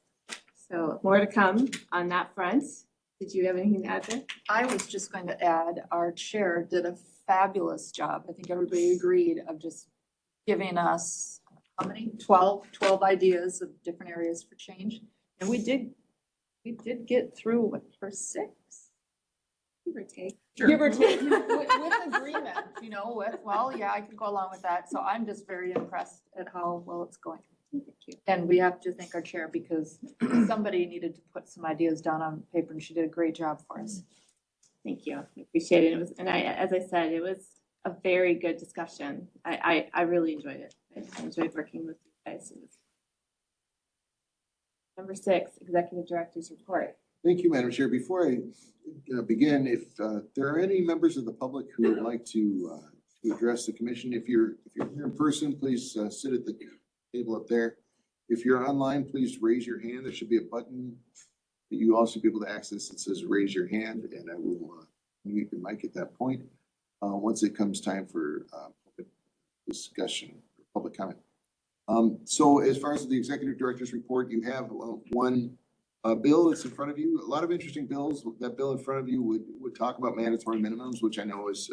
So more to come on that front. Did you have anything to add there? I was just going to add, our chair did a fabulous job. I think everybody agreed of just giving us, how many? 12 ideas of different areas for change. And we did get through what, first 6? Give or take. Give or take, with agreement, well, yeah, I can go along with that. So I'm just very impressed at how well it's going. Thank you. And we have to thank our chair because somebody needed to put some ideas down on paper and she did a great job for us. Thank you. I appreciate it. As I said, it was a very good discussion. I really enjoyed it. I enjoyed working with you guys. Number 6, Executive Director's Report. Thank you, Madam Chair. Before I begin, if there are any members of the public who would like to address the commission, if you're here in person, please sit at the table up there. If you're online, please raise your hand. There should be a button that you also be able to access that says raise your hand, and I will mute your mic at that point once it comes time for public discussion or public comment. So as far as the executive director's report, you have one bill that's in front of you. A lot of interesting bills. That bill in front of you would talk about mandatory minimums, which I know is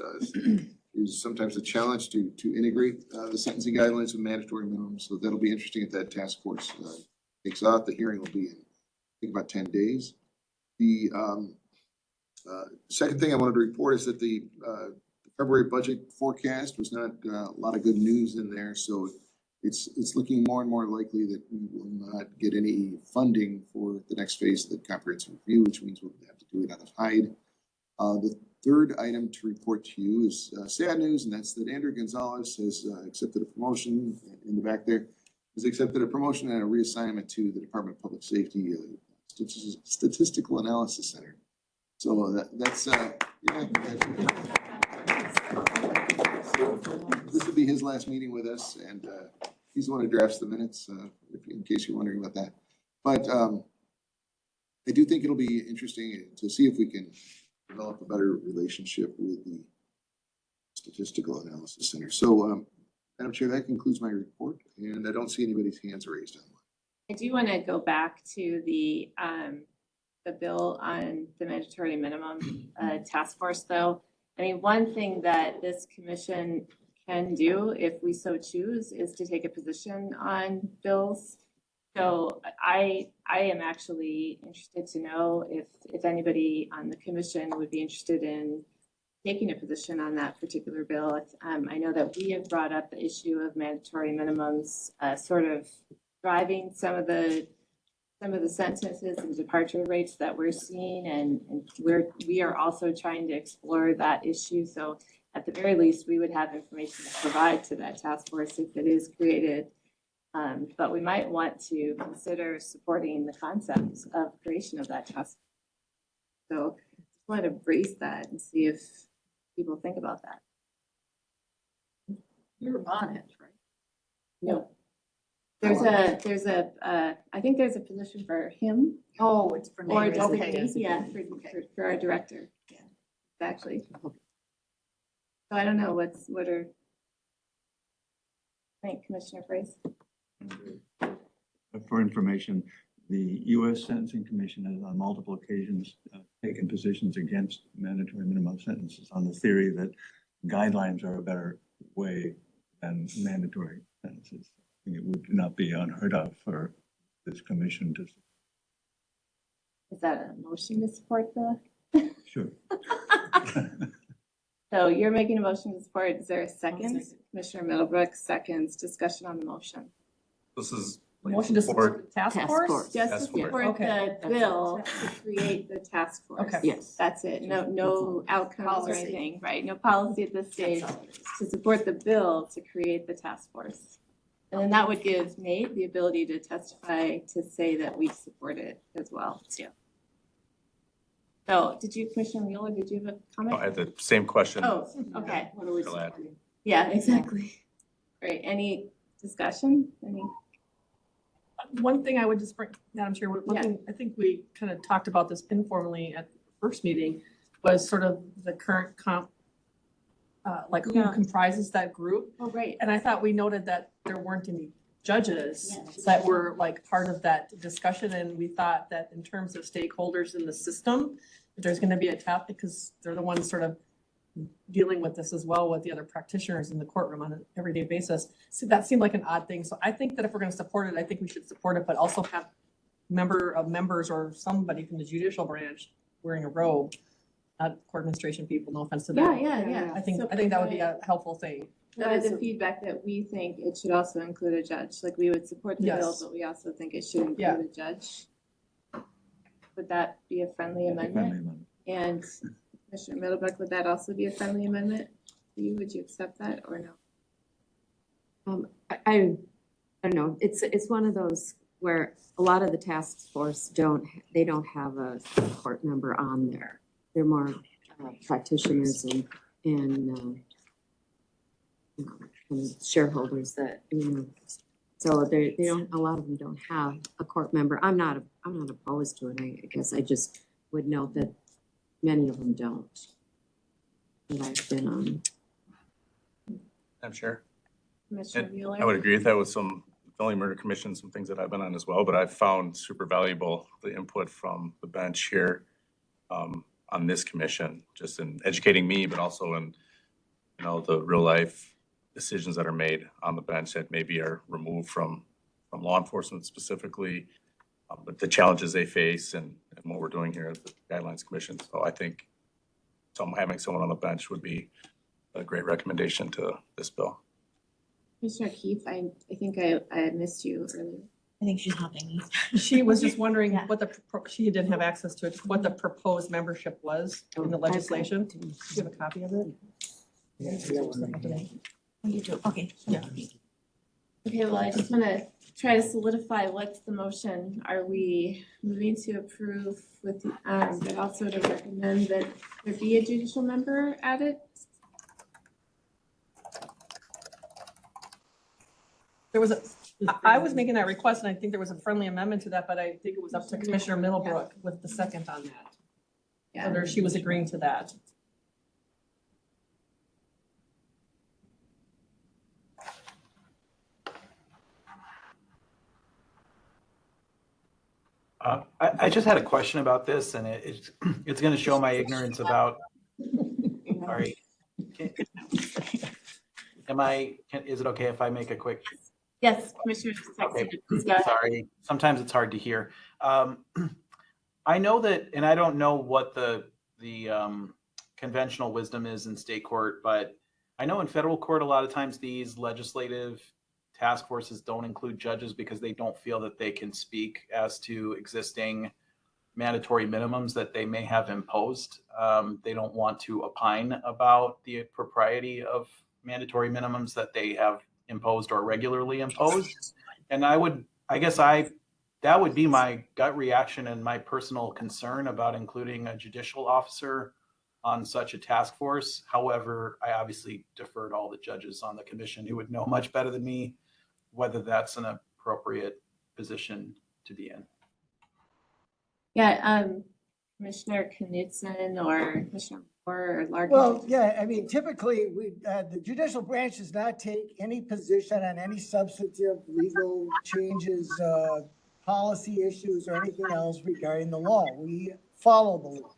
sometimes a challenge to integrate the sentencing guidelines with mandatory minimums. So that'll be interesting if that task force takes off. The hearing will be in, I think, about 10 days. The second thing I wanted to report is that the February budget forecast was not a lot of good news in there. So it's looking more and more likely that we will not get any funding for the next phase of the comprehensive review, which means we'll have to do it out of Hyde. The third item to report to you is sad news, and that's that Andrew Gonzalez has accepted a promotion in the back there. Has accepted a promotion and a reassignment to the Department of Public Safety Statistical Analysis Center. So that's this will be his last meeting with us, and he's the one who drafts the minutes, in case you're wondering about that. But I do think it'll be interesting to see if we can develop a better relationship with the Statistical Analysis Center. So, Madam Chair, that concludes my report, and I don't see anybody's hands raised online. I do want to go back to the bill on the mandatory minimum task force, though. I mean, one thing that this commission can do, if we so choose, is to take a position on bills. So I am actually interested to know if anybody on the commission would be interested in taking a position on that particular bill. I know that we have brought up the issue of mandatory minimums, sort of driving some of the sentences and departure rates that we're seeing, and we are also trying to explore that issue. So at the very least, we would have information to provide to that task force if it is created. But we might want to consider supporting the concept of creation of that task force. So just want to raise that and see if people think about that. You're on it, right? No. I think there's a position for him Oh, it's for or name. designee, yeah, for our director, yeah, exactly. So I don't know, what are, thank Commissioner Price. For information, the U.S. Sentencing Commission has on multiple occasions taken positions against mandatory minimum sentences on the theory that guidelines are a better way than mandatory sentences. It would not be unheard of for this commission to. Is that a motion to support the? Sure. So you're making a motion to support, is there a second? Commissioner Middlebrook seconds, discussion on the motion. This is. Motion to support the task force? Just to Task force. support Okay. the bill to create the task force. Okay. Yes. That's it, no outcomes or Policy. anything, right? No policy at this stage, to support the bill to create the task force. And then that would give Nate the ability to testify to say that we support it as well, too. So, Commissioner Mueller, did you have a comment? I had the same question. Oh, okay, What are we Glad. supporting? yeah, exactly. Great, any discussion, any? One thing I would just bring, Madam Chair, one Yeah. thing, I think we kind of talked about this informally at the first meeting, was sort of the current comp, like who Yeah. comprises that group. Oh, great. And I thought we noted that there weren't any judges Yes. that were like part of that discussion. And we thought that in terms of stakeholders in the system, that there's going to be a tap because they're the ones sort of dealing with this as well with the other practitioners in the courtroom on an everyday basis. So that seemed like an odd thing. So I think that if we're going to support it, I think we should support it, but also have members or somebody from the judicial branch wearing a robe, not court administration people, no offense to them. Yeah. I think that would be a helpful thing. That is the feedback that we think it should also include a judge, like we would support the bill, Yes. but we also think it should Yeah. include a judge. Would that be a friendly Friendly amendment? amendment. And Commissioner Middlebrook, would that also be a friendly amendment? Would you accept that or no? I don't know, it's one of those where a lot of the task force don't have a court member on there. They're more practitioners and you know, and shareholders that, so they don't, a lot of them don't have a court member. I'm not opposed to it. I guess I just would note that many of them don't. That I've been on. I'm sure. Commissioner I Mueller? would agree with that with some felony murder commission, some things that I've been on as well, but I've found super valuable the input from the bench here on this commission, just in educating me, but also in, the real life decisions that are made on the bench that maybe are removed from law enforcement specifically, but the challenges they face and what we're doing here at the Guidelines Commission. So I think having someone on the bench would be a great recommendation to this bill. Commissioner Keith, I think I missed you earlier. I think she's helping me. She was just wondering Yeah. what she didn't have access to it, what the proposed membership was in the legislation. Do you have a copy of it? You do, okay. Yeah. Okay, well, I just want to try to solidify what's the motion. Are we moving to approve with, but also to recommend that there be a judicial member added? There was I was making that request and I think there was a friendly amendment to that, but I think it was up to Commissioner Middlebrook with the second on that. Yeah. Whether she was agreeing to that. I just had a question about this and it's going to show my ignorance about, sorry. Is it okay if I make a quick? Yes, Commissioner Okay, Sexton, please go ahead. sorry. Sometimes it's hard to hear. I know that, and I don't know what the conventional wisdom is in state court, but I know in federal court, a lot of times these legislative task forces don't include judges because they don't feel that they can speak as to existing mandatory minimums that they may have imposed. They don't want to opine about the propriety of mandatory minimums that they have imposed or regularly imposed. And that would be my gut reaction and my personal concern about including a judicial officer on such a task force. However, I obviously defer to all the judges on the commission who would know much better than me whether that's an appropriate position to be in. Yeah, Commissioner Knudsen or Commissioner Moore or Larkin. Well, yeah, I mean, typically, the judicial branch does not take any position on any substantive legal changes, policy issues, or anything else regarding the law. We follow the law.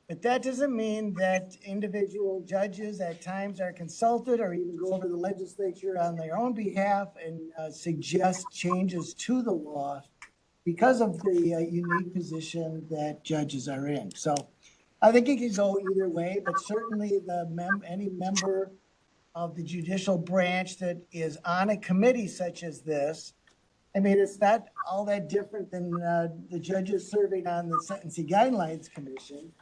But that doesn't mean that individual judges at times are consulted or even go over to the legislature on their own behalf and suggest changes to the law because of the unique position that judges are in. So I think it can go either way, but certainly any member of the judicial branch that is on a committee such as this, I mean, it's not all that different than the judges serving on the Sentencing Guidelines Commission.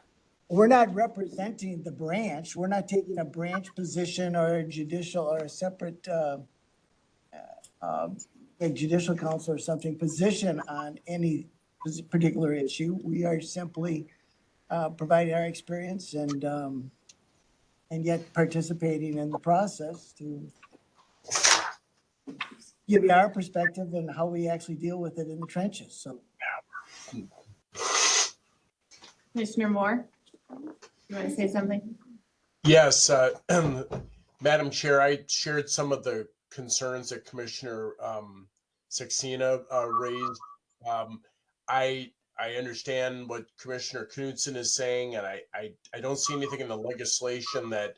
We're not representing the branch. We're not taking a branch position or a judicial or a separate like judicial council or something position on any particular issue. We are simply providing our experience and yet participating in the process to give you our perspective and how we actually deal with it in the trenches. So, Commissioner Moore, you want to say something? Yes, Madam Chair, I shared some of the concerns that Commissioner Saxena raised. I understand what Commissioner Knudsen is saying, and I don't see anything in the legislation that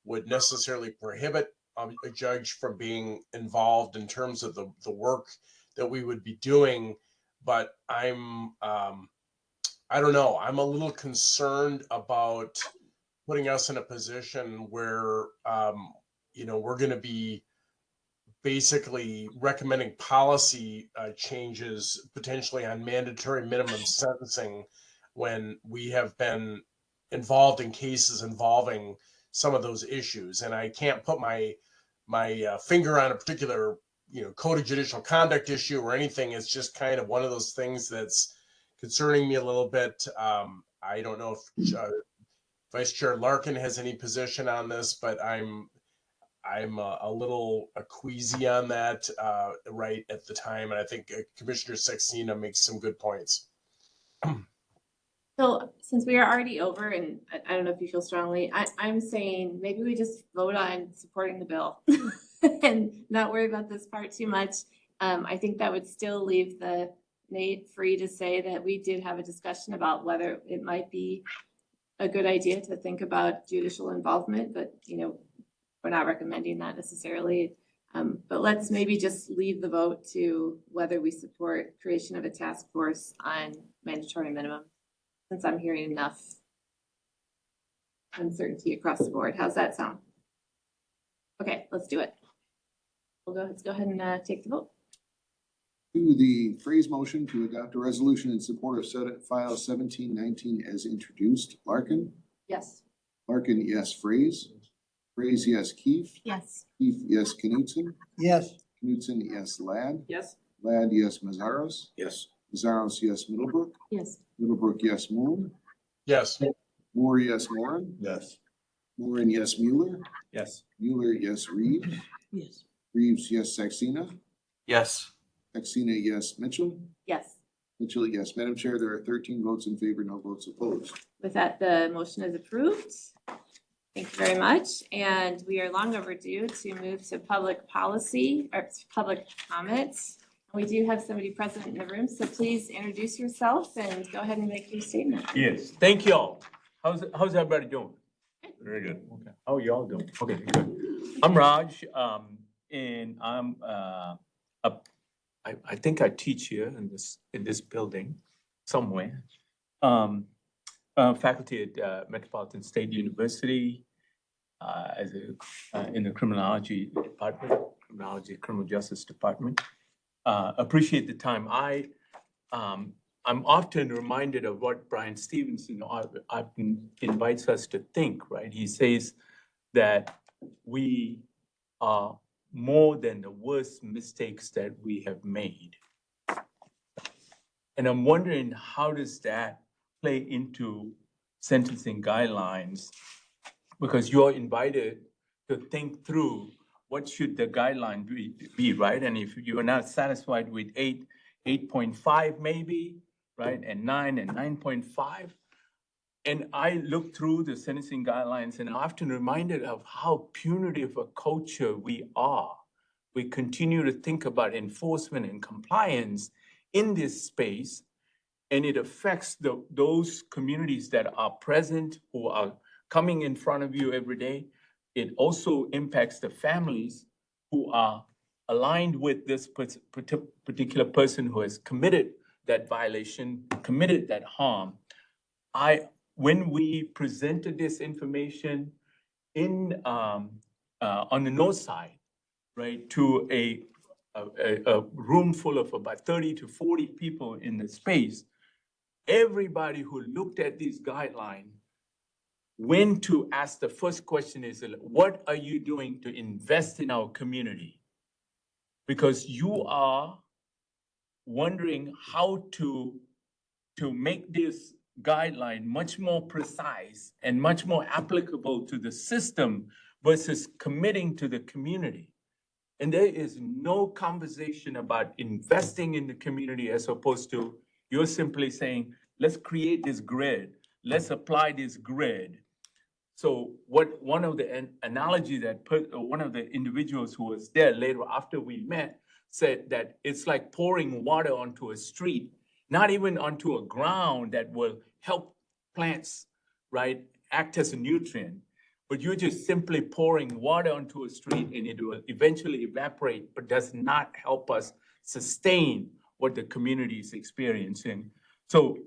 would necessarily prohibit a judge from being involved in terms of the work that we would be doing. But I don't know, I'm a little concerned about putting us in a position where, we're going to be basically recommending policy changes potentially on mandatory minimum sentencing when we have been involved in cases involving some of those issues. And I can't put my finger on a particular, code of judicial conduct issue or anything. It's just kind of one of those things that's concerning me a little bit. I don't know if Vice Chair Larkin has any position on this, but I'm a little queasy on that right at the time, and I think Commissioner Saxena makes some good points. So since we are already over, and I don't know if you feel strongly, I'm saying maybe we just vote on supporting the bill and not worry about this part too much. I think that would still leave Nate free to say that we did have a discussion about whether it might be a good idea to think about judicial involvement, but we're not recommending that necessarily. But let's maybe just leave the vote to whether we support creation of a task force on mandatory minimum, since I'm hearing enough uncertainty across the board. How's that sound? Okay, let's do it. Let's go ahead and take the vote. To the phrase motion to adopt a resolution in support of Senate File 1719 as introduced. Larkin? Yes. Larkin, yes. Phrase? Phrase, yes. Keefe? Yes. Keefe, yes. Knudsen? yes. Knudsen, yes. Ladd? Yes. Ladd, yes. Mazaros? Yes. Mazaros, yes. Middlebrook? Yes. Middlebrook, yes. Moore? Yes. Moore, yes. Moran? Yes. Moran, yes. Mueller? Yes. Mueller, yes. Reeves? Yes. Reeves, yes. Saxena? Yes. Saxena, yes. Mitchell? Yes. Mitchell, yes. Madam Chair, there are 13 votes in favor, no votes opposed. With that, the motion is approved. Thank you very much. And we are long overdue to move to public policy or public comments. We do have somebody present in the room, so please introduce yourself and go ahead and make your statement. Yes, thank you all. How's everybody doing? Very good. Okay. How are y'all doing? Okay, good. I'm Raj, and I'm I think I teach here in this building somewhere. Faculty at Metropolitan State University as in the criminology department, criminal justice department. Appreciate the time. I'm often reminded of what Brian Stevenson often invites us to think, right? He says that we are more than the worst mistakes that we have made. And I'm wondering, how does that play into sentencing guidelines? Because you're invited to think through what should the guideline be, right? And if you are not satisfied with 8.5 maybe, right, and 9 and 9.5. And I look through the sentencing guidelines and I'm often reminded of how punitive a culture we are. We continue to think about enforcement and compliance in this space, and it affects those communities that are present, who are coming in front of you every day. It also impacts the families who are aligned with this particular person who has committed that violation, committed that harm. When we presented this information in on the north side, right, to a room full of about 30 to 40 people in the space, everybody who looked at these guidelines went to ask the first question is, what are you doing to invest in our community? Because you are wondering how to make this guideline much more precise and much more applicable to the system versus committing to the community. And there is no conversation about investing in the community as opposed to you're simply saying, let's create this grid, let's apply this grid. So what one of the analogy that one of the individuals who was there later after we met said that it's like pouring water onto a street, not even onto a ground that will help plants, right, act as a nutrient, but you're just simply pouring water onto a street and it will eventually evaporate, but does not help us sustain what the community is experiencing. So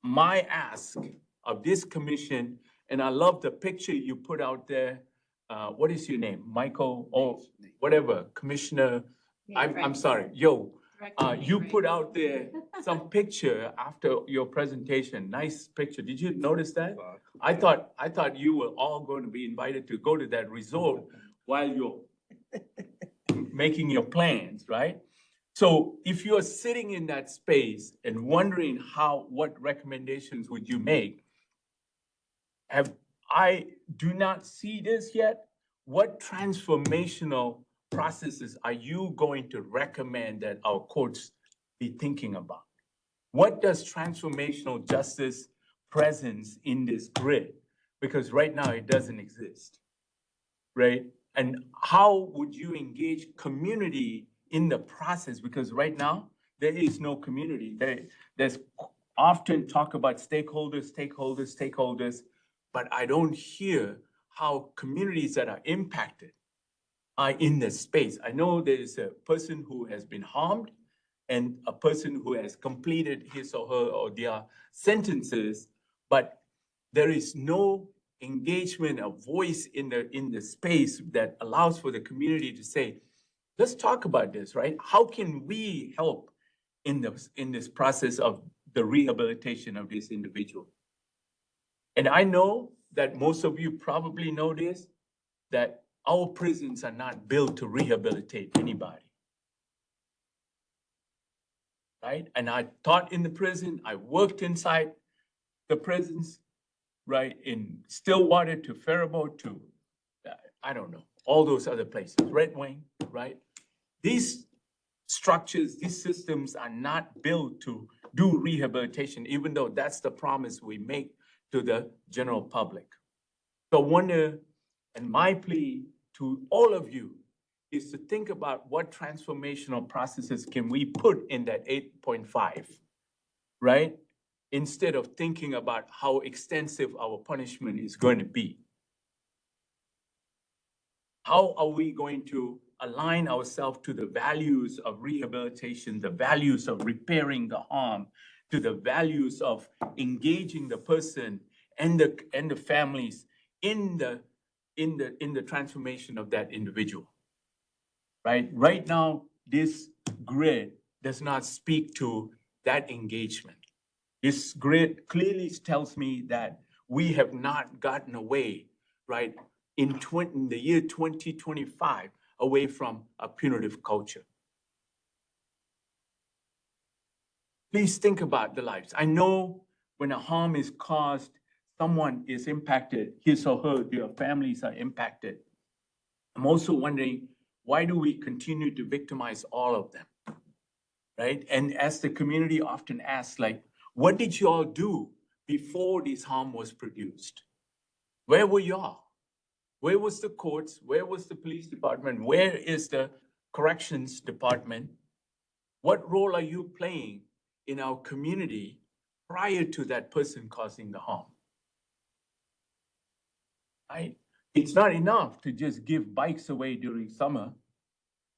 my ask of this commission, and I love the picture you put out there. What is your name? Michael, or whatever, Commissioner, I'm sorry, you put out there some picture after your presentation, nice picture. Did you notice that? I thought you were all going to be invited to go to that resort while you're making your plans, right? So if you're sitting in that space and wondering what recommendations would you make, I do not see this yet. What transformational processes are you going to recommend that our courts be thinking about? What does transformational justice presence in this grid? Because right now it doesn't exist, right? And how would you engage community in the process? Because right now there is no community. There's often talk about stakeholders, but I don't hear how communities that are impacted are in the space. I know there is a person who has been harmed and a person who has completed his or her or their sentences, but there is no engagement, a voice in the space that allows for the community to say, let's talk about this, right? How can we help in this process of the rehabilitation of this individual? And I know that most of you probably know this, that our prisons are not built to rehabilitate anybody. Right? And I taught in the prison, I worked inside the prisons, right? In Stillwater to Faribault to, I don't know, all those other places, Red Wing, right? These structures, these systems are not built to do rehabilitation, even though that's the promise we make to the general public. So I wonder, and my plea to all of you is to think about what transformational processes can we put in that 8.5, right? Instead of thinking about how extensive our punishment is going to be. How are we going to align ourselves to the values of rehabilitation, the values of repairing the harm, to the values of engaging the person and the families in the transformation of that individual? Right? Right now, this grid does not speak to that engagement. This grid clearly tells me that we have not gotten away, right, in the year 2025, away from a punitive culture. Please think about the lives. I know when a harm is caused, someone is impacted, his or her, their families are impacted. I'm also wondering, why do we continue to victimize all of them? Right? And as the community often asks, like, what did you all do before this harm was produced? Where were y'all? Where was the courts? Where was the police department? Where is the corrections department? What role are you playing in our community prior to that person causing the harm? Right? It's not enough to just give bikes away during summer,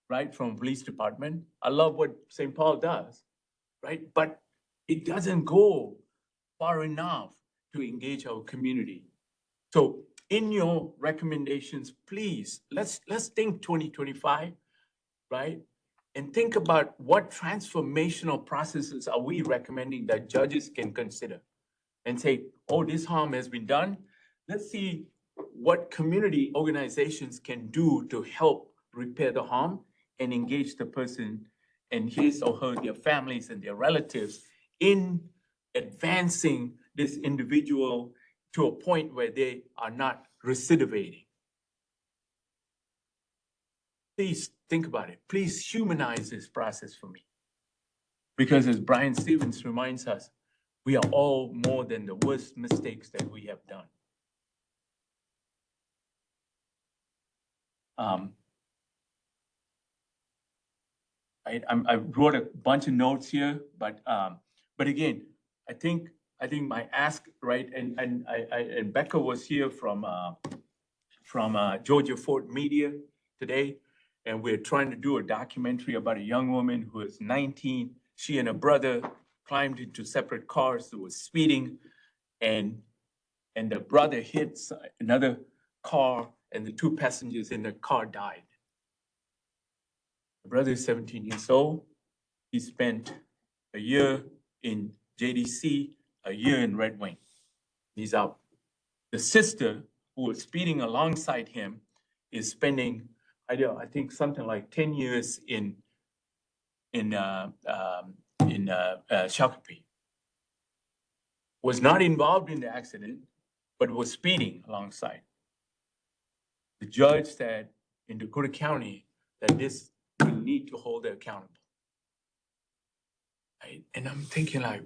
right, from police department. I love what St. Paul does, right? But it doesn't go far enough to engage our community. So in your recommendations, please, let's think 2025, right? And think about what transformational processes are we recommending that judges can consider and say, oh, this harm has been done. Let's see what community organizations can do to help repair the harm and engage the person and his or her, their families and their relatives in advancing this individual to a point where they are not recidivating. Please think about it. Please humanize this process for me. Because as Brian Stevens reminds us, we are all more than the worst mistakes that we have done. I wrote a bunch of notes here, but again, I think my ask, right, and Becca was here from Georgia Fort Media today, and we're trying to do a documentary about a young woman who is 19. She and her brother climbed into separate cars that was speeding, and the brother hits another car, and the two passengers in the car died. The brother is 17 years old. He spent a year in JDC, a year in Red Wing. He's out. The sister, who was speeding alongside him, is spending, I think something like 10 years in Shakopee. Was not involved in the accident, but was speeding alongside. The judge said in Dakota County that this we need to hold her accountable. Right? And I'm thinking like,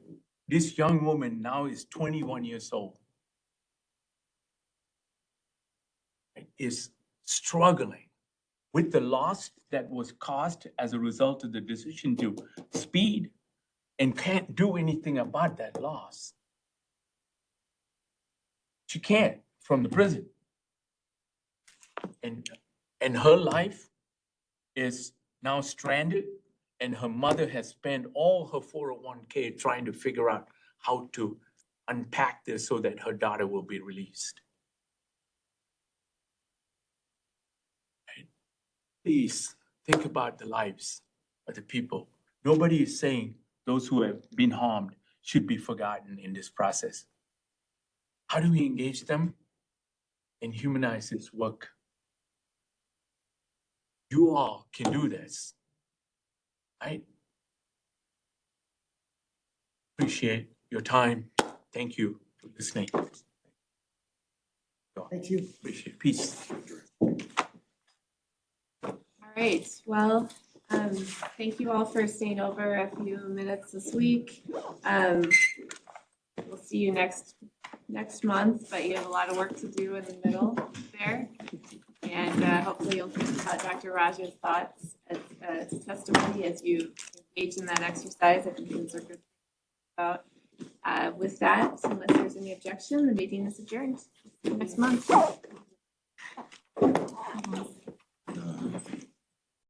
this young woman now is 21 years old. Right? Is struggling with the loss that was caused as a result of the decision to speed and can't do anything about that loss. She can't from the prison. And her life is now stranded, and her mother has spent all her 401k trying to figure out how to unpack this so that her daughter will be released. Right? Please think about the lives of the people. Nobody is saying those who have been harmed should be forgotten in this process. How do we engage them and humanize this work? You all can do this, right? Appreciate your time. Thank you for listening. Thank you. Appreciate peace. All right, well, thank you all for staying over a few minutes this week. We'll see you next month, but you have a lot of work to do in the middle there. And hopefully you'll think about Dr. Raja's thoughts as testimony as you engage in that exercise. I think those are good about. With that, unless there's any objection, the meeting is adjourned. See you next month.